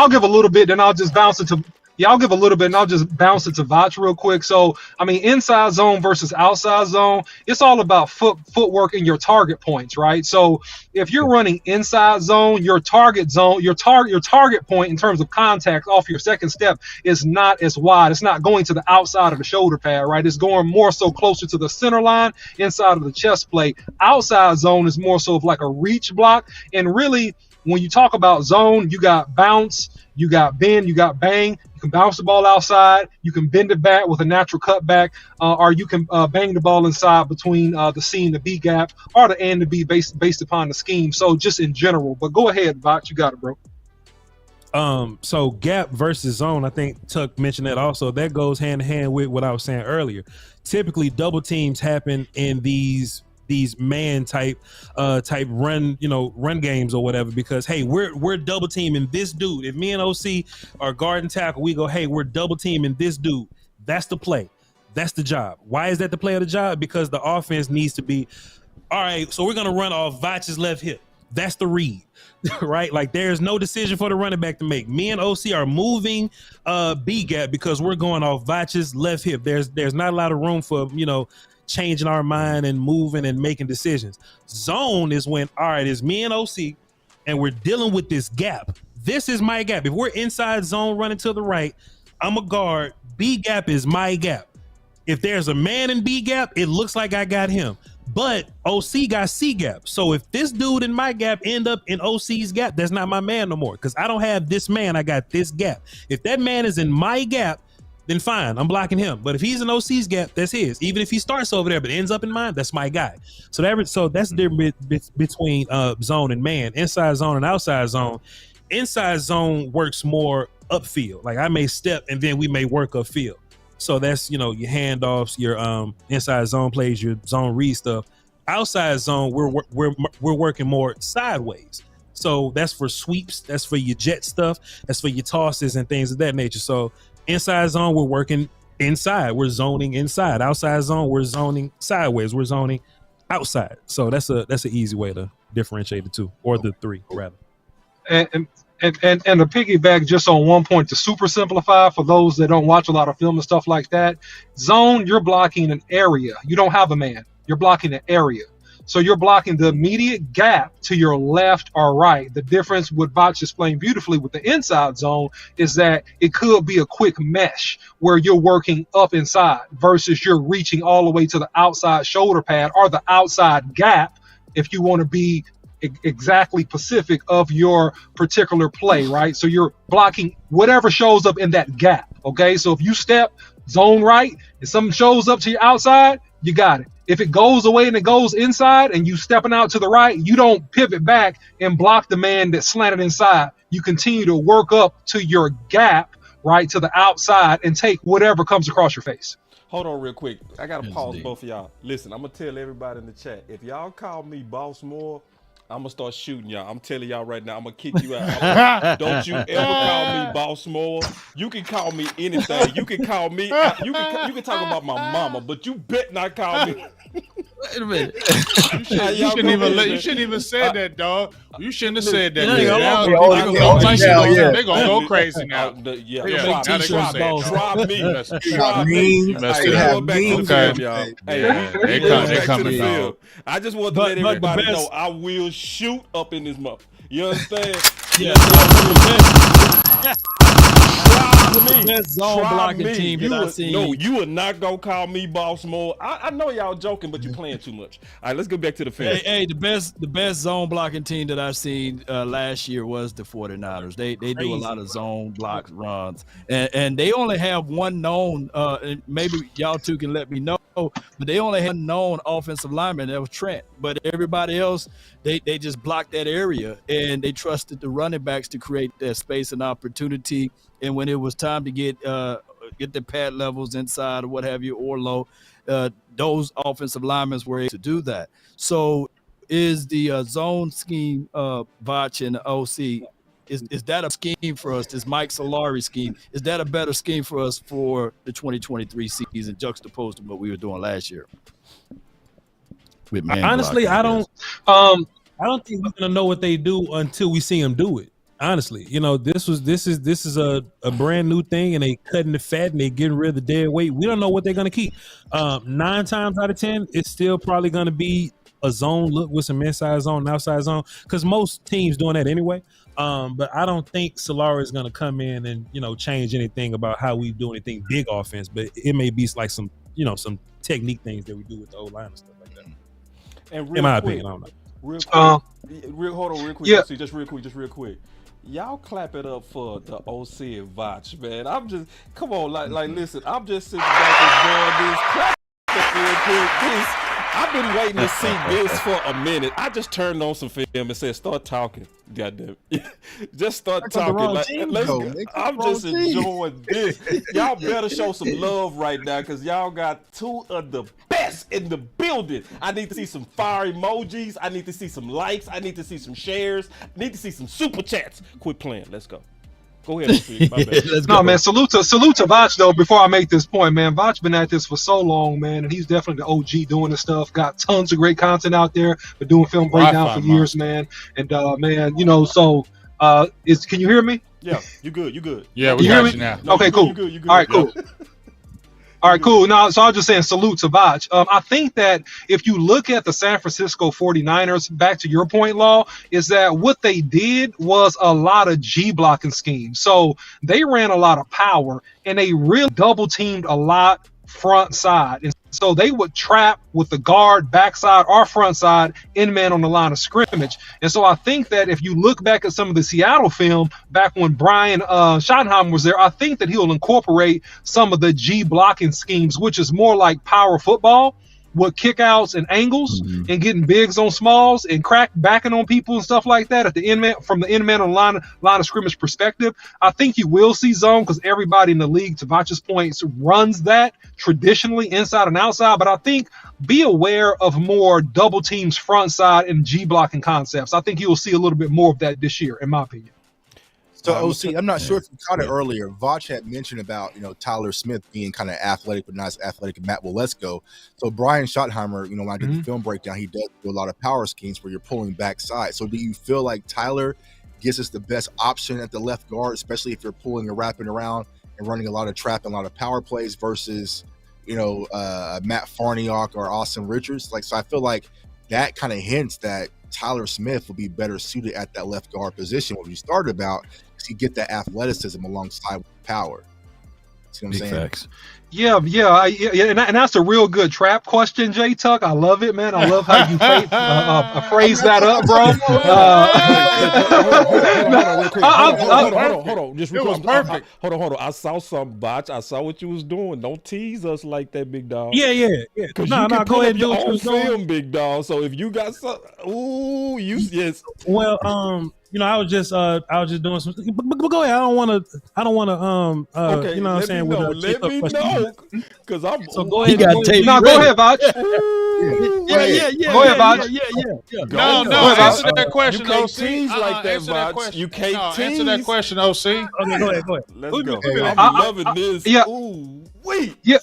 Speaker 11: give a little bit, then I'll just bounce it to. Yeah, I'll give a little bit and I'll just bounce it to Voch real quick. So, I mean, inside zone versus outside zone, it's all about footwork and your target points, right? So if you're running inside zone, your target point in terms of contact off your second step is not as wide. It's not going to the outside of the shoulder pad, right? It's going more so closer to the center line, inside of the chest plate. Outside zone is more so of like a reach block. And really, when you talk about zone, you got bounce, you got bend, you got bang. You can bounce the ball outside. You can bend it back with a natural cutback, or you can bang the ball inside between the C and the B gap, or the A and the B based upon the scheme. So just in general. But go ahead, Voch. You got it, bro.
Speaker 6: So gap versus zone, I think Tuck mentioned that also. That goes hand in hand with what I was saying earlier. Typically, double teams happen in these man type run games or whatever, because hey, we're double teaming this dude. If me and OC are guard and tackle, we go, hey, we're double teaming this dude. That's the play. That's the job. Why is that the play of the job? Because the offense needs to be, all right, so we're gonna run off Voch's left hip. That's the read. Right? Like there's no decision for the running back to make. Me and OC are moving B gap because we're going off Voch's left hip. There's not a lot of room for, you know, changing our mind and moving and making decisions. Zone is when, all right, it's me and OC and we're dealing with this gap. This is my gap. If we're inside zone running to the right, I'm a guard. B gap is my gap. If there's a man in B gap, it looks like I got him. But OC got C gap. So if this dude in my gap end up in OC's gap, that's not my man no more, because I don't have this man. I got this gap. If that man is in my gap, then fine, I'm blocking him. But if he's in OC's gap, that's his. Even if he starts over there but ends up in mine, that's my guy. So that's the difference between zone and man, inside zone and outside zone. Inside zone works more upfield. Like I may step and then we may work upfield. So that's, you know, your handoffs, your inside zone plays, your zone read stuff. Outside zone, we're working more sideways. So that's for sweeps, that's for your jet stuff, that's for your tosses and things of that nature. So inside zone, we're working inside. We're zoning inside. Outside zone, we're zoning sideways. We're zoning outside. So that's an easy way to differentiate the two, or the three rather.
Speaker 11: And to piggyback just on one point, to super simplify for those that don't watch a lot of film and stuff like that, zone, you're blocking an area. You don't have a man. You're blocking an area. So you're blocking the immediate gap to your left or right. The difference, what Voch explained beautifully with the inside zone, is that it could be a quick mesh where you're working up inside versus you're reaching all the way to the outside shoulder pad or the outside gap if you want to be exactly specific of your particular play, right? So you're blocking whatever shows up in that gap, okay? So if you step zone right and something shows up to your outside, you got it. If it goes away and it goes inside and you stepping out to the right, you don't pivot back and block the man that's slanted inside. You continue to work up to your gap, right, to the outside, and take whatever comes across your face.
Speaker 1: Hold on real quick. I got to pause both of y'all. Listen, I'm going to tell everybody in the chat. If y'all call me Boss Moore, I'm gonna start shooting y'all. I'm telling y'all right now, I'm gonna kick you out. Don't you ever call me Boss Moore. You can call me anything. You can call me. You can talk about my mama, but you bet not call me.
Speaker 4: Wait a minute.
Speaker 5: You shouldn't even say that, dog. You shouldn't have said that.
Speaker 4: They're
Speaker 5: gonna go crazy now.
Speaker 1: Try me.
Speaker 5: You
Speaker 1: They coming, dog. I just want to let everybody know I will shoot up in this month. You understand?
Speaker 4: Best zone blocking team that I've seen.
Speaker 1: No, you are not gonna call me Boss Moore. I know y'all joking, but you're playing too much. All right, let's go back to the fence.
Speaker 4: Hey, the best zone blocking team that I've seen last year was the 49ers. They do a lot of zone block runs, and they only have one known. And maybe y'all two can let me know, but they only had one known offensive lineman. That was Trent. But everybody else, they just blocked that area, and they trusted the running backs to create that space and opportunity. And when it was time to get the pad levels inside or what have you, or low, those offensive linemen were able to do that. So is the zone scheme, Voch and the OC, is that a scheme for us, this Mike Solari scheme? Is that a better scheme for us for the 2023 season, juxtaposed to what we were doing last year?
Speaker 6: Honestly, I don't think we're gonna know what they do until we see them do it. Honestly, you know, this is a brand new thing, and they cutting the fat and they getting rid of the dead weight. We don't know what they're gonna keep. 9 times out of 10, it's still probably gonna be a zone look with some inside zone and outside zone, because most teams doing that anyway. But I don't think Solari is gonna come in and, you know, change anything about how we do anything big offense. But it may be like some technique things that we do with the O-line and stuff like that.
Speaker 1: And
Speaker 6: in my opinion, I don't know.
Speaker 1: Real quick.
Speaker 9: Yeah.
Speaker 1: Just real quick. Y'all clap it up for the OC and Voch, man. I'm just, come on, like listen, I'm just sitting back enjoying this. Clap it real quick. I've been waiting to see this for a minute. I just turned on some film and said, start talking. Goddamn it. Just start talking. Let's go. I'm just enjoying this. Y'all better show some love right now, because y'all got two of the best in the building. I need to see some fire emojis. I need to see some likes. I need to see some shares. I need to see some super chats. Quit playing. Let's go. Go ahead. My bad.
Speaker 11: No, man, salute to Voch, though, before I make this point, man. Voch been at this for so long, man, and he's definitely the OG doing this stuff. Got tons of great content out there. Been doing film breakdown for years, man. And, man, you know, so can you hear me?
Speaker 1: Yeah, you good.
Speaker 5: Yeah, we got you now.
Speaker 11: No, okay, cool.
Speaker 1: You good.
Speaker 11: All right, cool. All right, cool. Now, so I was just saying salute to Voch. I think that if you look at the San Francisco 49ers, back to your point, Law, is that what they did was a lot of G blocking schemes. So they ran a lot of power, and they really double teamed a lot front side. And so they would trap with the guard backside or front side in man on the line of scrimmage. And so I think that if you look back at some of the Seattle film back when Brian Schottenheimer was there, I think that he'll incorporate some of the G blocking schemes, which is more like power football with kickouts and angles and getting bigs on smalls and backing on people and stuff like that at the end man, from the end man on line of scrimmage perspective. I think you will see zone, because everybody in the league, to Voch's points, runs that traditionally inside and outside. But I think be aware of more double teams front side and G blocking concepts. I think you will see a little bit more of that this year, in my opinion.
Speaker 7: So OC, I'm not sure if you caught it earlier. Voch had mentioned about, Tyler Smith being kind of athletic, but not as athletic as Matt Waletzko. So Brian Schottenheimer, when I did the film breakdown, he does do a lot of power schemes where you're pulling backside. So do you feel like Tyler gives us the best option at the left guard, especially if you're pulling and wrapping around and running a lot of trap and a lot of power plays versus, Matt Farniok or Austin Richards? So I feel like that kind of hints that Tyler Smith will be better suited at that left guard position, what we started about, because you get that athleticism alongside with power. See what I'm saying?
Speaker 4: Facts.
Speaker 11: Yeah, and that's a real good trap question, J Tuck. I love it, man. I love how you phrase that up, bro.
Speaker 1: Hold on. Just real quick. Perfect. Hold on. I saw some Voch. I saw what you was doing. Don't tease us like that, big dog.
Speaker 6: Yeah. No, go ahead and do
Speaker 1: your
Speaker 6: own
Speaker 1: film, big dog. So if you got some, yes.
Speaker 6: Well, I was just doing some. But go ahead. I don't want to.
Speaker 1: Okay,
Speaker 6: you know what I'm saying?
Speaker 1: Let me know, because I'm.
Speaker 6: So go
Speaker 11: ahead.
Speaker 6: Go
Speaker 11: ahead, Voch.
Speaker 4: Yeah.
Speaker 14: Go ahead, Voch.
Speaker 5: No. Answer that question,
Speaker 1: You can't
Speaker 5: OC.
Speaker 1: tease like that,
Speaker 5: Answer that
Speaker 1: Voch.
Speaker 5: question.
Speaker 1: You can't
Speaker 5: answer that
Speaker 1: tease.
Speaker 5: question, OC.
Speaker 6: Okay, go ahead.
Speaker 1: Let's go.
Speaker 14: I'm
Speaker 1: loving this.
Speaker 14: yeah.
Speaker 1: Ooh, wait.
Speaker 14: Yeah.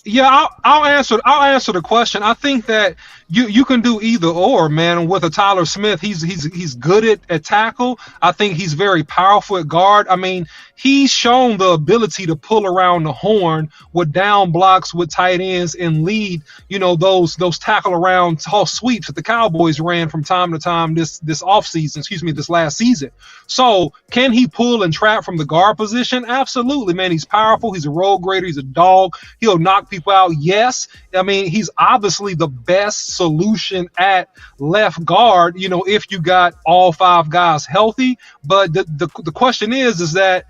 Speaker 14: I'll answer the question. I think that you can do either or, man. With a Tyler Smith, he's good at tackle. I think he's very powerful at guard. I mean, he's shown the ability to pull around the horn with down blocks with tight ends and lead, those tackle around toss sweeps that the Cowboys ran from time to time this offseason, this last season. So can he pull and trap from the guard position? Absolutely, man. He's powerful. He's a road grader. He's a dog. He'll knock people out. Yes. I mean, he's obviously the best solution at left guard, if you got all 5 guys healthy. But the question is that,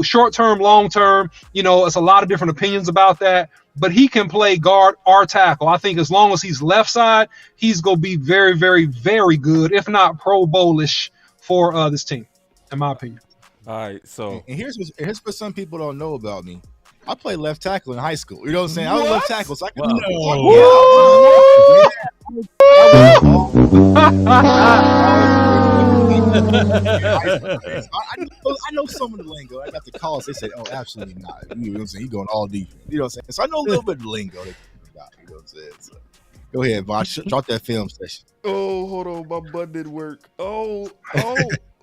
Speaker 14: short term, long term, it's a lot of different opinions about that. But he can play guard or tackle. I think as long as he's left side, he's going to be very, very, very good, if not Pro Bowl-ish for this team, in my opinion.
Speaker 1: All right, so.
Speaker 7: And here's what some people don't know about me. I played left tackle in high school. You know what I'm saying? I was left tackle, so I could I know some of the lingo. I got the calls. They said, "Oh, absolutely not." You know what I'm saying? He going all deep. You know what I'm saying? So I know a little bit of the lingo. You know what I'm saying? So, go ahead, Voch. Drop that film session.
Speaker 1: Oh, hold on, my button didn't work. Oh, but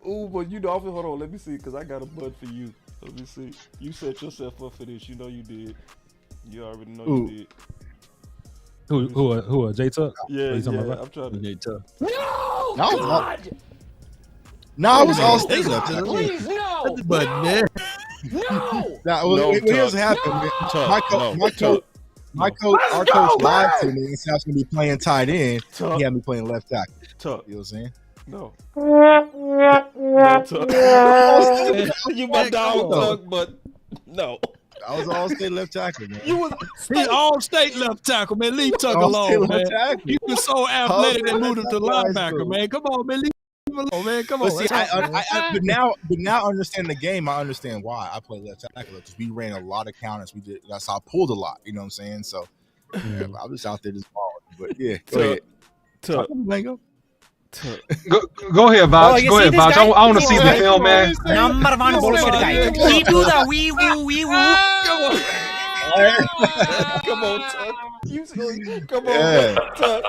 Speaker 1: hold on. Let me see, because I got a button for you. Let me see. You set yourself up for this. You know you did. You already know you did.
Speaker 6: Who? J Tuck?
Speaker 1: Yeah. I'm trying to.
Speaker 6: J Tuck.
Speaker 7: No, God. No, I was all state left.
Speaker 4: Please, no. But man,
Speaker 7: no. Now, here's what happened. Our coach lied to me and said I was going to be playing tight end. He had me playing left tackle. You know what I'm saying?
Speaker 1: No. You my dog, Tuck, but no.
Speaker 7: I was all state left tackle, man.
Speaker 4: He all state left tackle, man. Leave Tuck alone, man. You were so athletic and moved him to linebacker, man. Come on, man. Leave him alone, man. Come on.
Speaker 7: See, but now understanding the game, I understand why I play left tackle, because we ran a lot of counters. That's how I pulled a lot. You know what I'm saying? So I was out there just balling. But yeah, go ahead.
Speaker 14: Go ahead, Voch. Go ahead, Voch. I want to see the film, man.
Speaker 12: Number one bullshit guy. We do the wee woo.
Speaker 1: Come on, Tuck.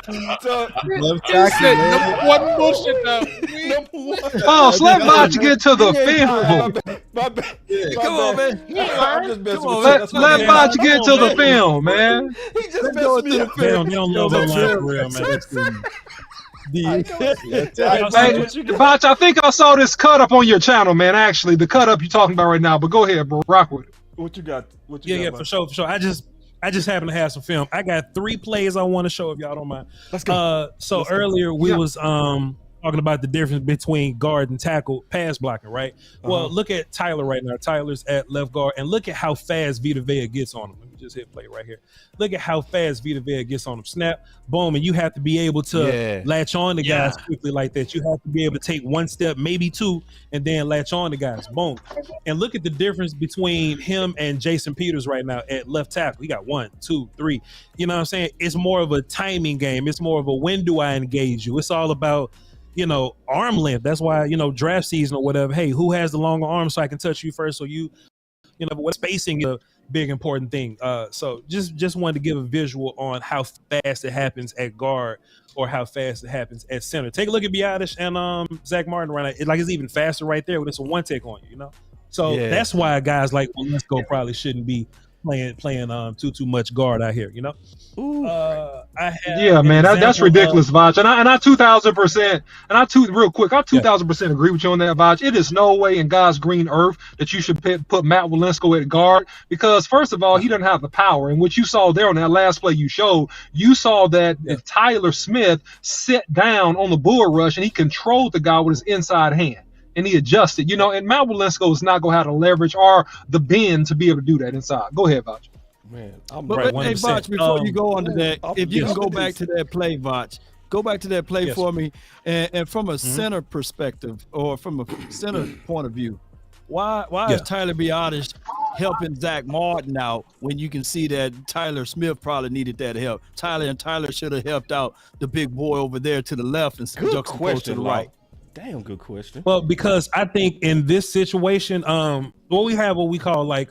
Speaker 1: Come on, Tuck.
Speaker 7: Left tackle, man.
Speaker 5: Number one bullshit now.
Speaker 14: Oh, so let Voch get to the film.
Speaker 1: My bad.
Speaker 4: Come on, man.
Speaker 1: I'm just messing with you.
Speaker 14: Let Voch get to the film, man.
Speaker 1: He just messed me up.
Speaker 6: They don't know that line for real, man. That's good.
Speaker 14: Hey, Voch, I think I saw this cut up on your channel, man. Actually, the cut up you're talking about right now. But go ahead, bro. Rock with it.
Speaker 1: What you got?
Speaker 6: For sure. I just happen to have some film. I got 3 plays I want to show if y'all don't mind.
Speaker 1: Let's go.
Speaker 6: Earlier we was talking about the difference between guard and tackle pass blocking, right? Well, look at Tyler right now. Tyler's at left guard, and look at how fast Vita Vea gets on him. Let me just hit play right here. Look at how fast Vita Vea gets on him. Snap, boom, and you have to be able to latch on to guys quickly like that. You have to be able to take 1 step, maybe 2, and then latch on to guys. Boom. And look at the difference between him and Jason Peters right now at left tackle. He got 1, 2, 3. You know what I'm saying? It's more of a timing game. It's more of a when do I engage you? It's all about arm length. That's why, draft season or whatever, hey, who has the longer arm so I can touch you first? So but what spacing is a big important thing. So just wanted to give a visual on how fast it happens at guard or how fast it happens at center. Take a look at Biadasz and Zach Martin right now. It's even faster right there when it's a one take on you, So that's why guys like Lesko probably shouldn't be playing too much guard out here,
Speaker 14: Man, that's ridiculous, Voch. And I 2,000%, real quick, I 2,000% agree with you on that, Voch. It is no way in God's green earth that you should put Matt Wolensko at guard, because first of all, he doesn't have the power. And what you saw there on that last play you showed, you saw that if Tyler Smith sit down on the bull rush and he controlled the guy with his inside hand. And he adjusted, and Matt Wolensko is not going to have the leverage or the bend to be able to do that inside. Go ahead, Voch.
Speaker 1: Man,
Speaker 4: but hey, Voch, before you go on to that, if you can go back to that play, Voch, go back to that play for me, and from a center perspective or from a center point of view, why is Tyler Biadasz helping Zach Martin out when you can see that Tyler Smith probably needed that help. Tyler should have helped out the big boy over there to the left and juxtaposed to the right.
Speaker 1: Damn good question.
Speaker 6: Well, because I think in this situation, we have what we call like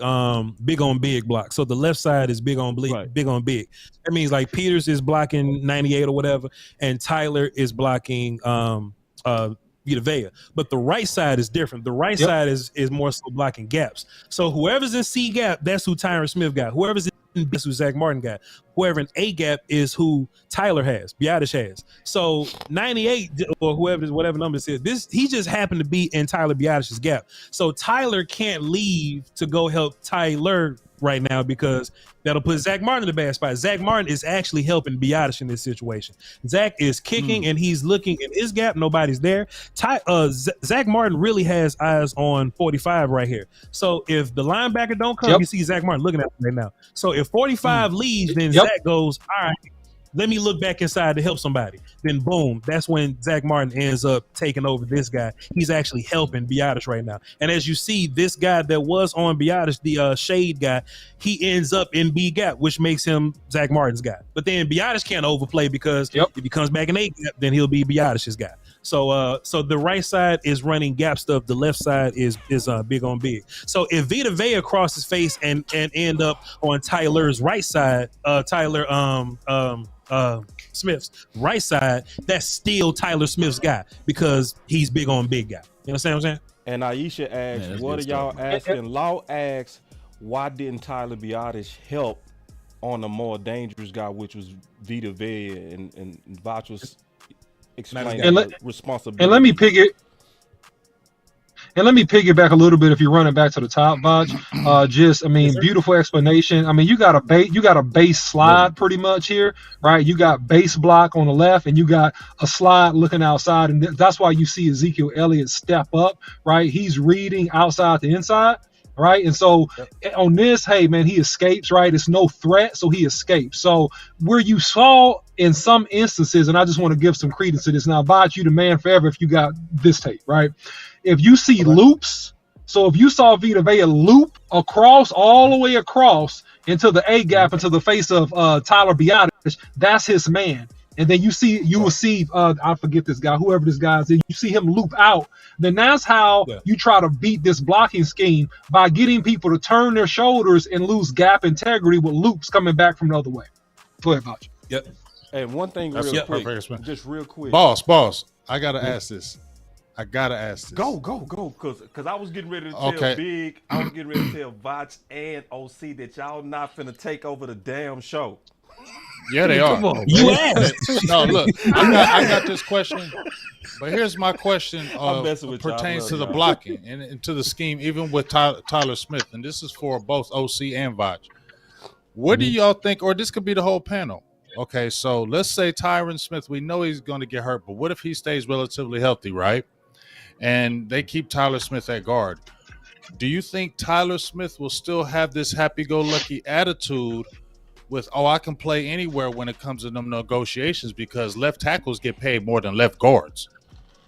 Speaker 6: big on big block. So the left side is big on big on big. That means like Peters is blocking 98 or whatever, and Tyler is blocking Vita Vea. But the right side is different. The right side is more so blocking gaps. So whoever's in C gap, that's who Tyron Smith got. Whoever's in B, that's who Zach Martin got. Whoever in A gap is who Tyler has, Biotish has. So 98 or whatever number it is, he just happened to be in Tyler Biotish's gap. So Tyler can't leave to go help Tyler right now because that'll put Zach Martin in a bad spot. Zach Martin is actually helping Biotish in this situation. Zach is kicking and he's looking in his gap. Nobody's there. Zach Martin really has eyes on 45 right here. So if the linebacker don't come, you see Zach Martin looking at him right now. So if 45 leaves, then Zach goes, all right, let me look back inside to help somebody. Then boom, that's when Zach Martin ends up taking over this guy. He's actually helping Biotish right now. And as you see, this guy that was on Biotish, the shade guy, he ends up in B gap, which makes him Zach Martin's guy. But then Biotish can't overplay because if he comes back in A gap, then he'll be Biotish's guy. So the right side is running gap stuff. The left side is big on big. So if Vita Vea crosses face and end up on Tyler's right side, Smith's right side, that's still Tyler Smith's guy because he's big on big guy. You understand what I'm saying?
Speaker 1: And Aisha asked, what are y'all asking? Law asks, why didn't Tyler Biotish help on a more dangerous guy, which was Vita Vea, and Voch was explaining responsibility.
Speaker 14: And let me piggyback a little bit if you're running back to the top, Voch. Beautiful explanation. I mean, you got a base slide pretty much here, right? You got base block on the left, and you got a slide looking outside, and that's why you see Ezekiel Elliott step up, right? He's reading outside to inside, right? And so on this, hey man, he escapes, right? It's no threat, so he escapes. So where you saw in some instances, and I just want to give some credence to this now, Voch, you the man forever if you got this tape, right? If you see loops, so if you saw Vita Vea loop across, all the way across into the A gap, into the face of Tyler Biotish, that's his man. And then you will see, I forget this guy, whoever this guy is, you see him loop out. Then that's how you try to beat this blocking scheme, by getting people to turn their shoulders and lose gap integrity with loops coming back from the other way. Go ahead, Voch.
Speaker 1: Yep. And one thing real quick.
Speaker 5: Boss, I got to ask this. Go,
Speaker 1: because I was getting ready to tell Big, I was getting ready to tell Voch and OC that y'all not finna take over the damn show.
Speaker 5: Yeah, they are.
Speaker 6: Come on, you asked.
Speaker 5: No, look, I got this question, but here's my question. Pertains to the blocking and to the scheme, even with Tyler Smith, and this is for both OC and Voch. What do y'all think, or this could be the whole panel? Okay, so let's say Tyron Smith, we know he's going to get hurt, but what if he stays relatively healthy, right? And they keep Tyler Smith at guard. Do you think Tyler Smith will still have this happy-go-lucky attitude with, I can play anywhere when it comes to them negotiations, because left tackles get paid more than left guards?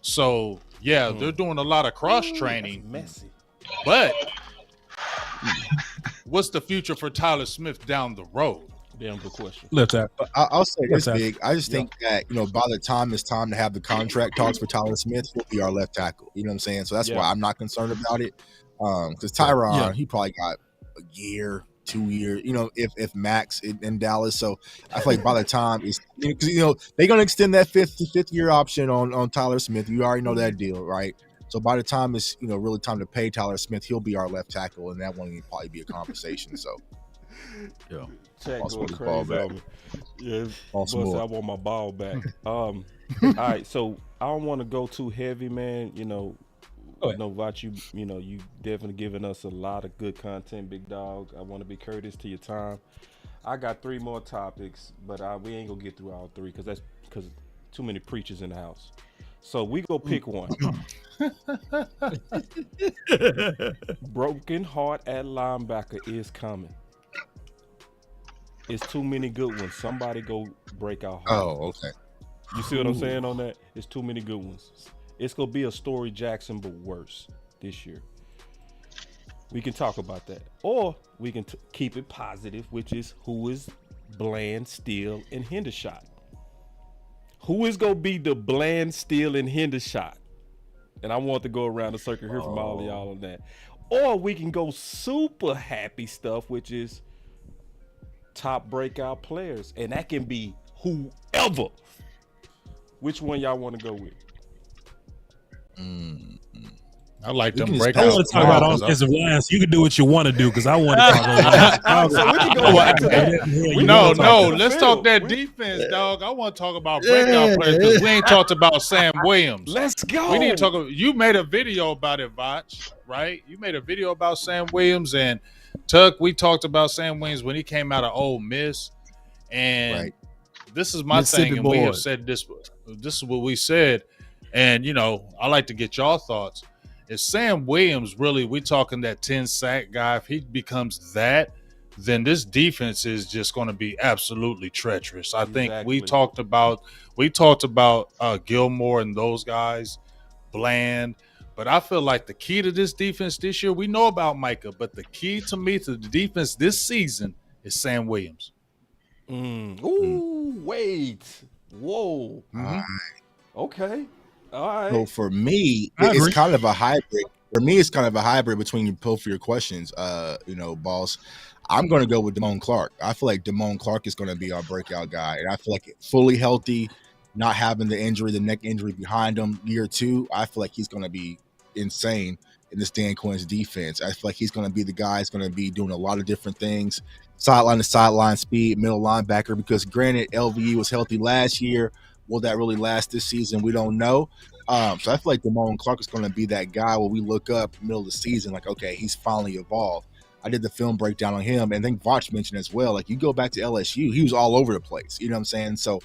Speaker 5: So, they're doing a lot of cross-training.
Speaker 1: Messy.
Speaker 5: But what's the future for Tyler Smith down the road?
Speaker 1: Damn good question.
Speaker 6: Left tackle.
Speaker 7: I'll say this big. I just think that, by the time it's time to have the contract talks for Tyler Smith, he'll be our left tackle. You know what I'm saying? So that's why I'm not concerned about it. Because Tyron, he probably got a year, 2 years, if max in Dallas. So I feel like by the time it's, because they're gonna extend that fifth year option on Tyler Smith. You already know that deal, right? So by the time it's really time to pay Tyler Smith, he'll be our left tackle, and that won't even probably be a conversation. So
Speaker 1: Check going crazy on me. Yeah, I want my ball back. All right, so I don't want to go too heavy, man. Voch, you definitely giving us a lot of good content, big dog. I want to be courteous to your time. I got 3 more topics, but we ain't gonna get through all 3 because too many preachers in the house. So we go pick one. Broken heart at linebacker is coming. It's too many good ones. Somebody go break out.
Speaker 7: Oh, okay.
Speaker 1: You see what I'm saying on that? It's too many good ones. It's gonna be a Story Jackson, but worse this year. We can talk about that. Or we can keep it positive, which is who is Bland, Steele, and Hendershot. Who is going to be the Bland, Steele, and Hendershot? And I want to go around the circle here from all of y'all on that. Or we can go super happy stuff, which is top breakout players. And that can be whoever. Which one y'all want to go with?
Speaker 5: I like them
Speaker 6: I
Speaker 5: breakouts.
Speaker 6: want to talk about offensive line, so you can do what you want to do because I want to talk about
Speaker 1: So we can go back to that.
Speaker 5: No, let's talk that defense, dog. I want to talk about breakout players because we ain't talked about Sam Williams.
Speaker 1: Let's go.
Speaker 5: We need to talk about. You made a video about it, Voch, right? You made a video about Sam Williams and Tuck. We talked about Sam Williams when he came out of Ole Miss, and this is my thing, and we have said this. This is what we said, and I like to get y'all thoughts. If Sam Williams really, we talking that 10 sack guy, if he becomes that, then this defense is just going to be absolutely treacherous. I think we talked about Gilmore and those guys, Bland, but I feel like the key to this defense this year, we know about Micah, but the key to me to the defense this season is Sam Williams.
Speaker 1: Ooh, wait. Whoa. Okay. All right.
Speaker 7: So for me, it's kind of a hybrid. For me, it's kind of a hybrid between both of your questions, boss. I'm going to go with Damone Clark. I feel like Damone Clark is going to be our breakout guy. And I feel like fully healthy, not having the neck injury behind him, year 2, I feel like he's going to be insane in this Dan Quinn's defense. I feel like he's going to be the guy who's going to be doing a lot of different things, sideline to sideline speed, middle linebacker, because granted, LVU was healthy last year. Will that really last this season? We don't know. So I feel like Damone Clark is going to be that guy where we look up middle of the season, like, okay, he's finally evolved. I did the film breakdown on him, and I think Voch mentioned as well, like, you go back to LSU, he was all over the place. You know what I'm saying? So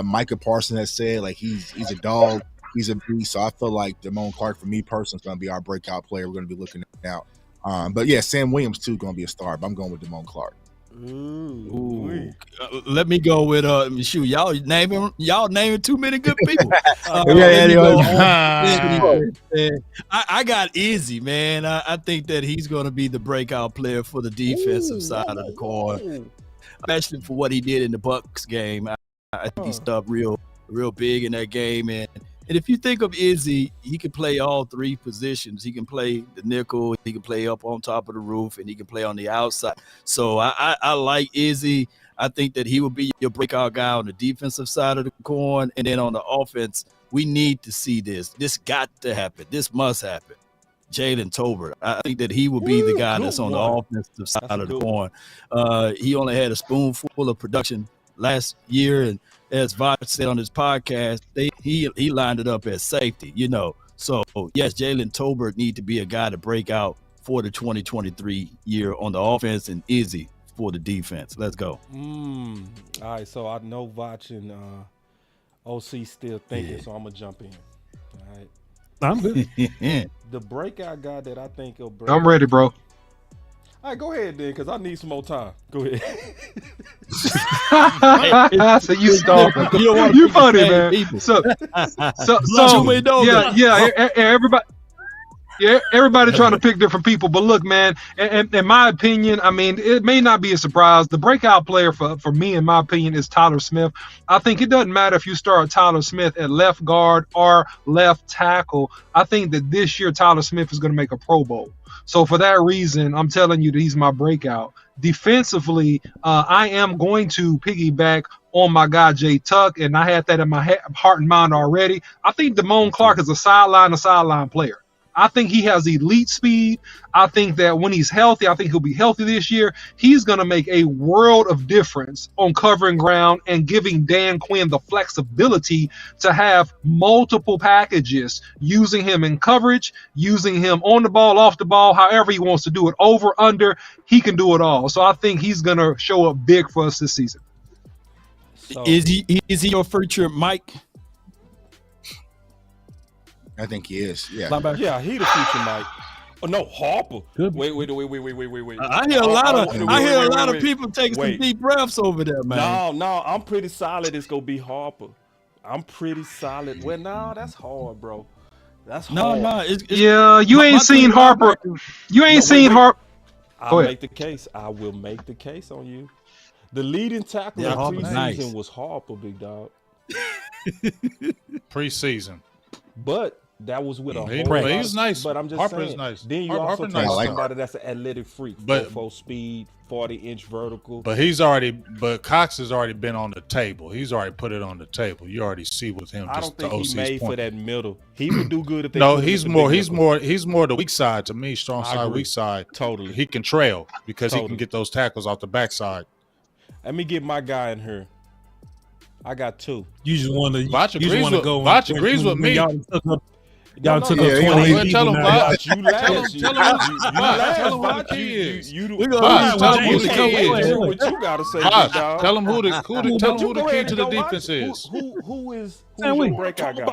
Speaker 7: Micah Parsons has said, like, he's a dog, he's a beast. So I feel like Damone Clark, for me personally, is going to be our breakout player we're going to be looking at now. But yeah, Sam Williams too going to be a star, but I'm going with Damone Clark.
Speaker 4: Ooh. Let me go with shoot, y'all naming too many good people. I got Izzy, man. I think that he's going to be the breakout player for the defensive side of the coin, especially for what he did in the Bucks game. I think he stuck real big in that game, and if you think of Izzy, he can play all 3 positions. He can play the nickel, he can play up on top of the roof, and he can play on the outside. So I like Izzy. I think that he will be your breakout guy on the defensive side of the coin. And then on the offense, we need to see this. This got to happen. This must happen. Jalen Tolbert. I think that he will be the guy that's on the offensive side of the coin. He only had a spoonful of production last year, and as Voch said on his podcast, he lined it up as safety, So, yes, Jalen Tolbert need to be a guy to break out for the 2023 year on the offense, and Izzy for the defense. Let's go.
Speaker 1: All right, so I know Voch and OC still thinking, so I'm going to jump in. All right.
Speaker 6: I'm good.
Speaker 1: The breakout guy that I think will break.
Speaker 14: I'm ready, bro.
Speaker 1: All right, go ahead then, because I need some more time. Go ahead.
Speaker 14: So you stalking. You funny, man. So everybody trying to pick different people. But look, man, and in my opinion, I mean, it may not be a surprise. The breakout player for me, in my opinion, is Tyler Smith. I think it doesn't matter if you start Tyler Smith at left guard or left tackle. I think that this year Tyler Smith is going to make a Pro Bowl. So for that reason, I'm telling you that he's my breakout. Defensively, I am going to piggyback on my guy Jay Tuck, and I had that in my heart and mind already. I think Damone Clark is a sideline player. I think he has elite speed. I think that when he's healthy, I think he'll be healthy this year. He's going to make a world of difference on covering ground and giving Dan Quinn the flexibility to have multiple packages, using him in coverage, using him on the ball, off the ball, however he wants to do it, over, under, he can do it all. So I think he's going to show up big for us this season.
Speaker 4: So, is he your future Mike?
Speaker 7: I think he is. Yeah.
Speaker 1: Yeah, he the future Mike. Oh no, Harper. Wait.
Speaker 4: I hear a lot of people taking some deep breaths over there, man.
Speaker 1: No, I'm pretty solid. It's gonna be Harper. I'm pretty solid. Well, no, that's hard, bro. That's
Speaker 4: No,
Speaker 1: hard.
Speaker 14: Yeah, you ain't seen Harper. You ain't seen Harper.
Speaker 1: I'll make the case. I will make the case on you. The leading tackle in preseason was Harper, big dog.
Speaker 5: Preseason.
Speaker 1: But that was with a whole
Speaker 5: But
Speaker 1: lot
Speaker 5: he's nice.
Speaker 1: But I'm just
Speaker 5: Harper's
Speaker 1: saying.
Speaker 5: nice.
Speaker 1: Then you
Speaker 5: Harper
Speaker 1: also
Speaker 5: nice.
Speaker 1: talk somebody that's an athletic freak.
Speaker 5: But
Speaker 1: 4 speed, 40-inch vertical.
Speaker 5: But Cox has already been on the table. He's already put it on the table. You already see with him.
Speaker 1: I don't think he made for that middle. He would do good if they
Speaker 5: No,
Speaker 1: put him
Speaker 5: he's
Speaker 1: at the
Speaker 5: more
Speaker 1: big
Speaker 5: he's more the weak side to me, strong
Speaker 1: I
Speaker 5: side,
Speaker 1: agree.
Speaker 5: weak side.
Speaker 1: Totally.
Speaker 5: He can trail because he can get those tackles off the backside.
Speaker 1: Let me get my guy in here. I got 2.
Speaker 6: You just want to.
Speaker 5: Voch agrees with me.
Speaker 6: Y'all took up 28 people.
Speaker 5: Tell him,
Speaker 6: now.
Speaker 5: Voch.
Speaker 1: You last.
Speaker 5: Tell him who the key is.
Speaker 6: Voch,
Speaker 5: tell him who the key is.
Speaker 1: What you gotta say,
Speaker 5: Voch,
Speaker 1: big dog.
Speaker 5: tell him who the key to the
Speaker 1: Go
Speaker 5: defense
Speaker 1: watch.
Speaker 5: is.
Speaker 1: Who's
Speaker 6: Sam
Speaker 1: your
Speaker 6: Williams.
Speaker 1: breakout guy?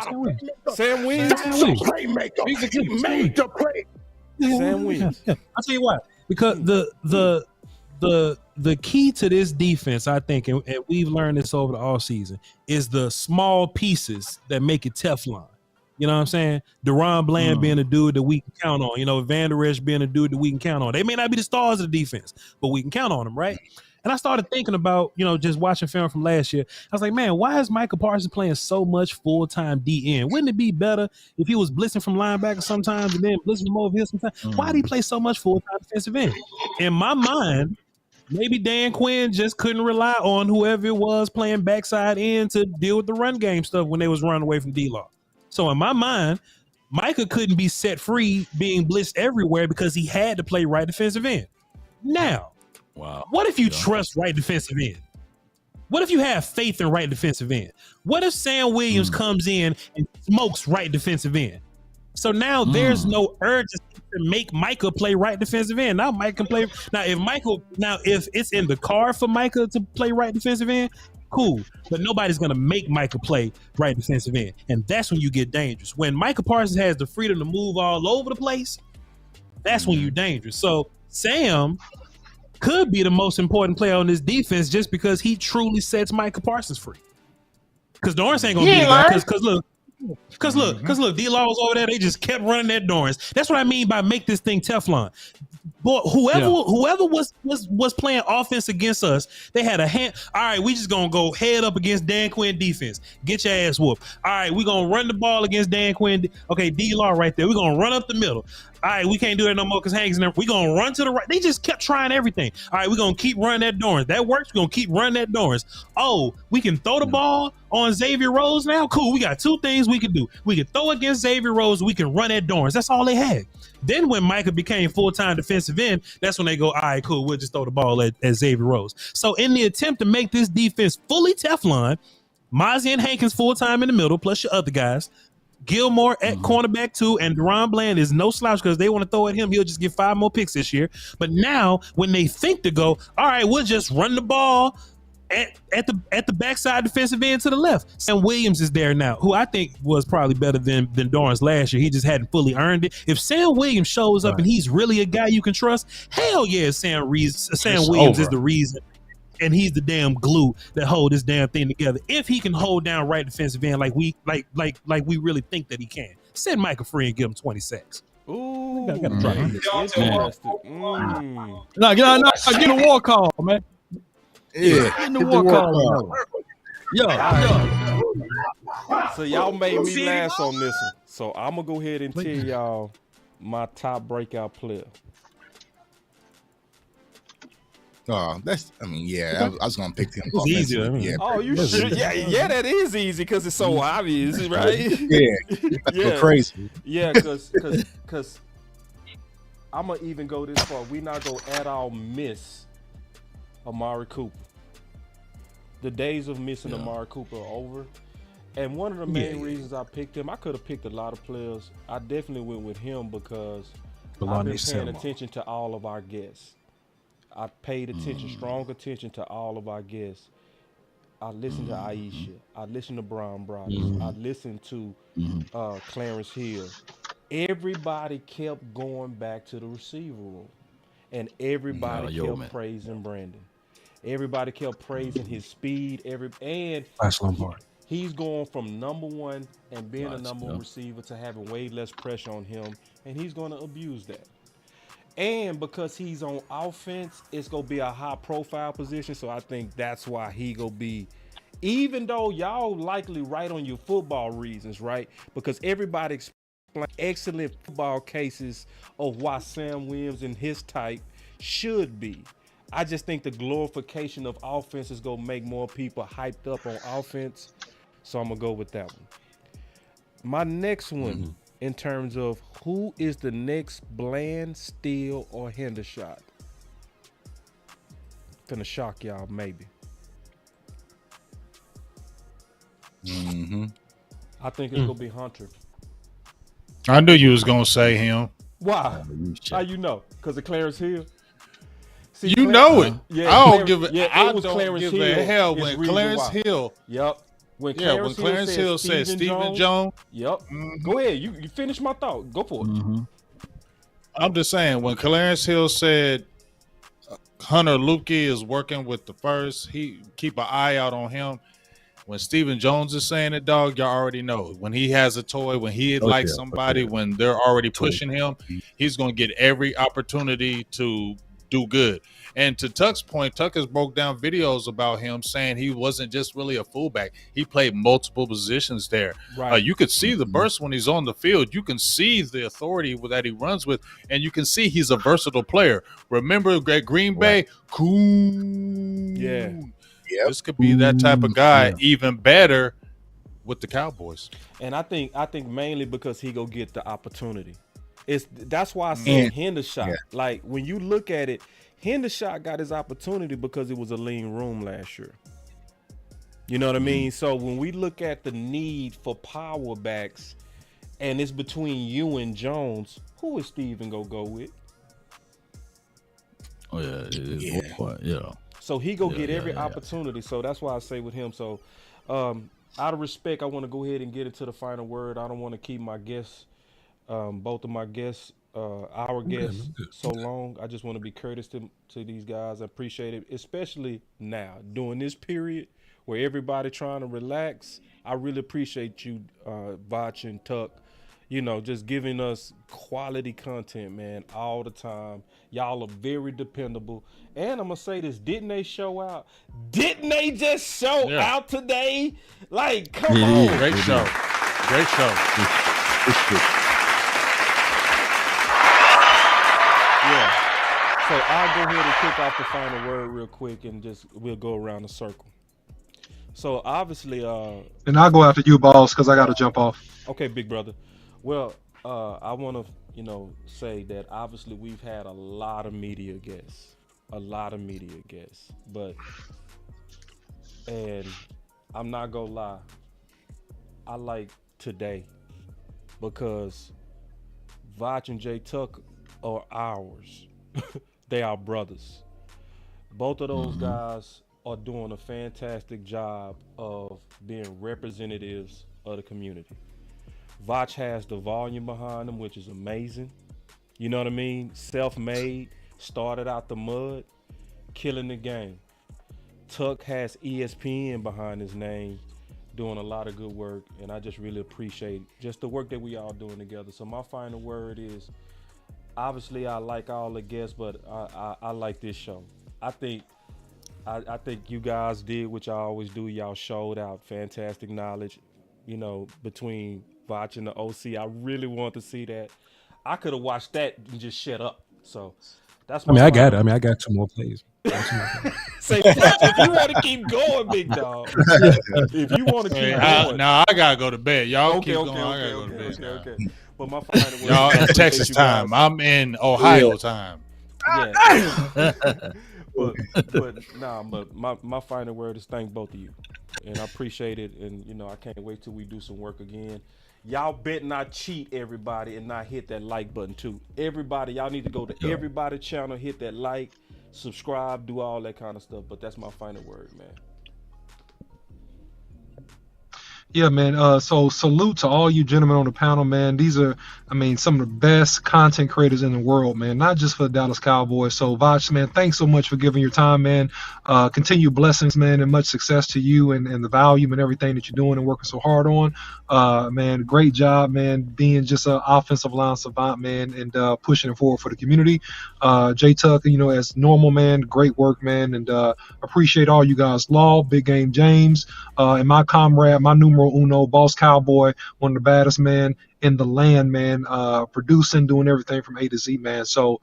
Speaker 1: Sam Williams.
Speaker 6: Playmaker.
Speaker 12: He made the play.
Speaker 1: Sam Williams.
Speaker 6: I'll tell you why. Because the key to this defense, I think, and we've learned this over the offseason, is the small pieces that make it Teflon. You know what I'm saying? Deron Bland being a dude that we can count on. You know, Van Der Esch being a dude that we can count on. They may not be the stars of the defense, but we can count on them, right? And I started thinking about, just watching film from last year. I was like, man, why is Micah Parsons playing so much full-time DN? Wouldn't it be better if he was blitzing from linebacker sometimes and then blitzing from over here sometimes? Why did he play so much full-time defensive end? In my mind, maybe Dan Quinn just couldn't rely on whoever it was playing backside end to deal with the run game stuff when they was running away from D-Law. So in my mind, Micah couldn't be set free being blitzed everywhere because he had to play right defensive end. Now, what if you trust right defensive end? What if you have faith in right defensive end? What if Sam Williams comes in and smokes right defensive end? So now there's no urgency to make Micah play right defensive end. Now Micah can play. If it's in the car for Micah to play right defensive end, cool. But nobody's gonna make Micah play right defensive end, and that's when you get dangerous. When Micah Parsons has the freedom to move all over the place, that's when you're dangerous. So Sam could be the most important player on this defense just because he truly sets Micah Parsons free. Because Dorrance ain't gonna be the guy. Because look, D-Law was over there. They just kept running that Dorrance. That's what I mean by make this thing Teflon. Boy, whoever was playing offense against us, they had a hand. All right, we just gonna go head up against Dan Quinn defense. Get your ass whooped. All right, we gonna run the ball against Dan Quinn. Okay, D-Law right there. We gonna run up the middle. All right, we can't do that no more because Hank's in there. We gonna run to the right. They just kept trying everything. All right, we gonna keep running that Dorrance. That works. We gonna keep running that Dorrance. Oh, we can throw the ball on Xavier Rose now. Cool. We got 2 things we can do. We can throw against Xavier Rose. We can run at Dorrance. That's all they had. Then when Micah became full-time defensive end, that's when they go, all right, cool, we'll just throw the ball at Xavier Rose. So in the attempt to make this defense fully Teflon, Mozzie and Hankins full-time in the middle, plus your other guys, Gilmore at cornerback 2, and Deron Bland is no slouch because they want to throw at him. He'll just get 5 more picks this year. But now when they think to go, all right, we'll just run the ball at the backside defensive end to the left. Sam Williams is there now, who I think was probably better than Dorrance last year. He just hadn't fully earned it. If Sam Williams shows up and he's really a guy you can trust, hell yeah, Sam Williams is the reason. And he's the damn glue that hold this damn thing together. If he can hold down right defensive end like we really think that he can, send Micah free and give him 20 sacks.
Speaker 1: Ooh,
Speaker 6: I gotta try him.
Speaker 4: No, get a war call, man.
Speaker 7: Yeah,
Speaker 4: get the war call.
Speaker 1: Yeah. So y'all made me last on this one. So I'm gonna go ahead and tell y'all my top breakout player.
Speaker 7: I was gonna pick him.
Speaker 6: It's easy.
Speaker 7: Yeah.
Speaker 1: Oh, you should. Yeah, that is easy because it's so obvious, right?
Speaker 7: Yeah. Crazy.
Speaker 1: Yeah, because I'm gonna even go this far. We not gonna at all miss Amari Cooper. The days of missing Amari Cooper are over. And one of the main reasons I picked him, I could have picked a lot of players. I definitely went with him because I've been paying attention to all of our guests. I paid attention, strong attention to all of our guests. I listened to Aisha. I listened to Brown Brothers. I listened to Clarence Hill. Everybody kept going back to the receiver room. And everybody kept praising Brandon. Everybody kept praising his speed.
Speaker 6: Voch Lombardi.
Speaker 1: He's going from number one and being a number one receiver to having way less pressure on him, and he's going to abuse that. And because he's on offense, it's going to be a high-profile position, so I think that's why he going to be, even though y'all likely right on your football reasons, right? Because everybody explains excellent football cases of why Sam Williams and his type should be. I just think the glorification of offense is going to make more people hyped up on offense. So I'm going to go with that one. My next one, in terms of who is the next Bland, Steele, or Hendershot. Gonna shock y'all, maybe. I think it's gonna be Hunter.
Speaker 5: I knew you was gonna say him.
Speaker 1: Why? How you know? Because of Clarence Hill? See,
Speaker 5: you know it.
Speaker 1: Yeah,
Speaker 5: I don't give it.
Speaker 1: Yeah,
Speaker 5: I
Speaker 1: it was
Speaker 5: don't
Speaker 1: Clarence
Speaker 5: give
Speaker 1: Hill
Speaker 5: a hell
Speaker 1: is
Speaker 5: when
Speaker 1: reason
Speaker 5: Clarence
Speaker 1: why.
Speaker 5: Hill.
Speaker 1: Yep. When
Speaker 5: Clarence Hill said Stephen Jones.
Speaker 1: Yep. Go ahead. You finish my thought. Go for it.
Speaker 5: I'm just saying, when Clarence Hill said Hunter Lukey is working with the first, he keep an eye out on him. When Stephen Jones is saying it, dog, y'all already know. When he has a toy, when he likes somebody, when they're already pushing him, he's going to get every opportunity to do good. And to Tuck's point, Tuck has broke down videos about him saying he wasn't just really a fullback. He played multiple positions there.
Speaker 1: Right.
Speaker 5: You could see the burst when he's on the field. You can see the authority that he runs with, and you can see he's a versatile player. Remember at Green Bay? Cool.
Speaker 1: Yeah.
Speaker 5: This could be that type of guy, even better with the Cowboys.
Speaker 1: And I think mainly because he go get the opportunity. That's why I said Hendershot. Like when you look at it, Hendershot got his opportunity because it was a lean room last year. You know what I mean? So when we look at the need for power backs, and it's between you and Jones, who is Steven gonna go with?
Speaker 4: Oh yeah.
Speaker 1: So he go get every opportunity. So that's why I say with him. So out of respect, I want to go ahead and get into the final word. I don't want to keep my guests, both of my guests, our guests so long. I just want to be courteous to these guys. I appreciate it, especially now during this period where everybody trying to relax. I really appreciate you, Voch and Tuck, you know, just giving us quality content, man, all the time. Y'all are very dependable. And I'm going to say this, didn't they show out? Didn't they just show out today? Like, come on.
Speaker 5: Great show. Great show.
Speaker 1: Yeah. So I'll go ahead and kick off the final word real quick and we'll go around the circle. So obviously,
Speaker 14: and I'll go after you, boss, because I got to jump off.
Speaker 1: Okay, big brother. Well, I want to, say that obviously we've had a lot of media guests, and I'm not gonna lie, I like today because Voch and J Tuck are ours. They are brothers. Both of those guys are doing a fantastic job of being representatives of the community. Voch has the volume behind him, which is amazing. You know what I mean? Self-made, started out the mud, killing the game. Tuck has ESPN behind his name, doing a lot of good work, and I just really appreciate just the work that we all doing together. So my final word is, obviously I like all the guests, but I like this show. I think you guys did what y'all always do. Y'all showed out fantastic knowledge, between Voch and the OC. I really want to see that. I could have watched that and just shut up. So that's my
Speaker 6: I got it. I got 2 more plays.
Speaker 1: Say, if you want to keep going, big dog. If you want to keep going.
Speaker 5: I gotta go to bed. Y'all keep going. I gotta go to bed.
Speaker 1: Okay. But my final word,
Speaker 5: y'all in Texas time. I'm in Ohio time.
Speaker 1: Yeah. but my final word is thank both of you, and I appreciate it. And I can't wait till we do some work again. Y'all bet not cheat, everybody, and not hit that like button too. Everybody, y'all need to go to everybody channel, hit that like, subscribe, do all that kind of stuff. But that's my final word, man.
Speaker 14: Yeah, man. So salute to all you gentlemen on the panel, man. These are, I mean, some of the best content creators in the world, man. Not just for the Dallas Cowboys. So Voch, man, thanks so much for giving your time, man. Continue blessings, man, and much success to you and the volume and everything that you're doing and working so hard on. Man, great job, man, being just an offensive line savant, man, and pushing it forward for the community. Jay Tucker, you know, as normal, man, great work, man, and appreciate all you guys. Law, Big Game James, and my comrade, my numero uno, Boss Cowboy, one of the baddest men in the land, man, producing, doing everything from A to Z, man. So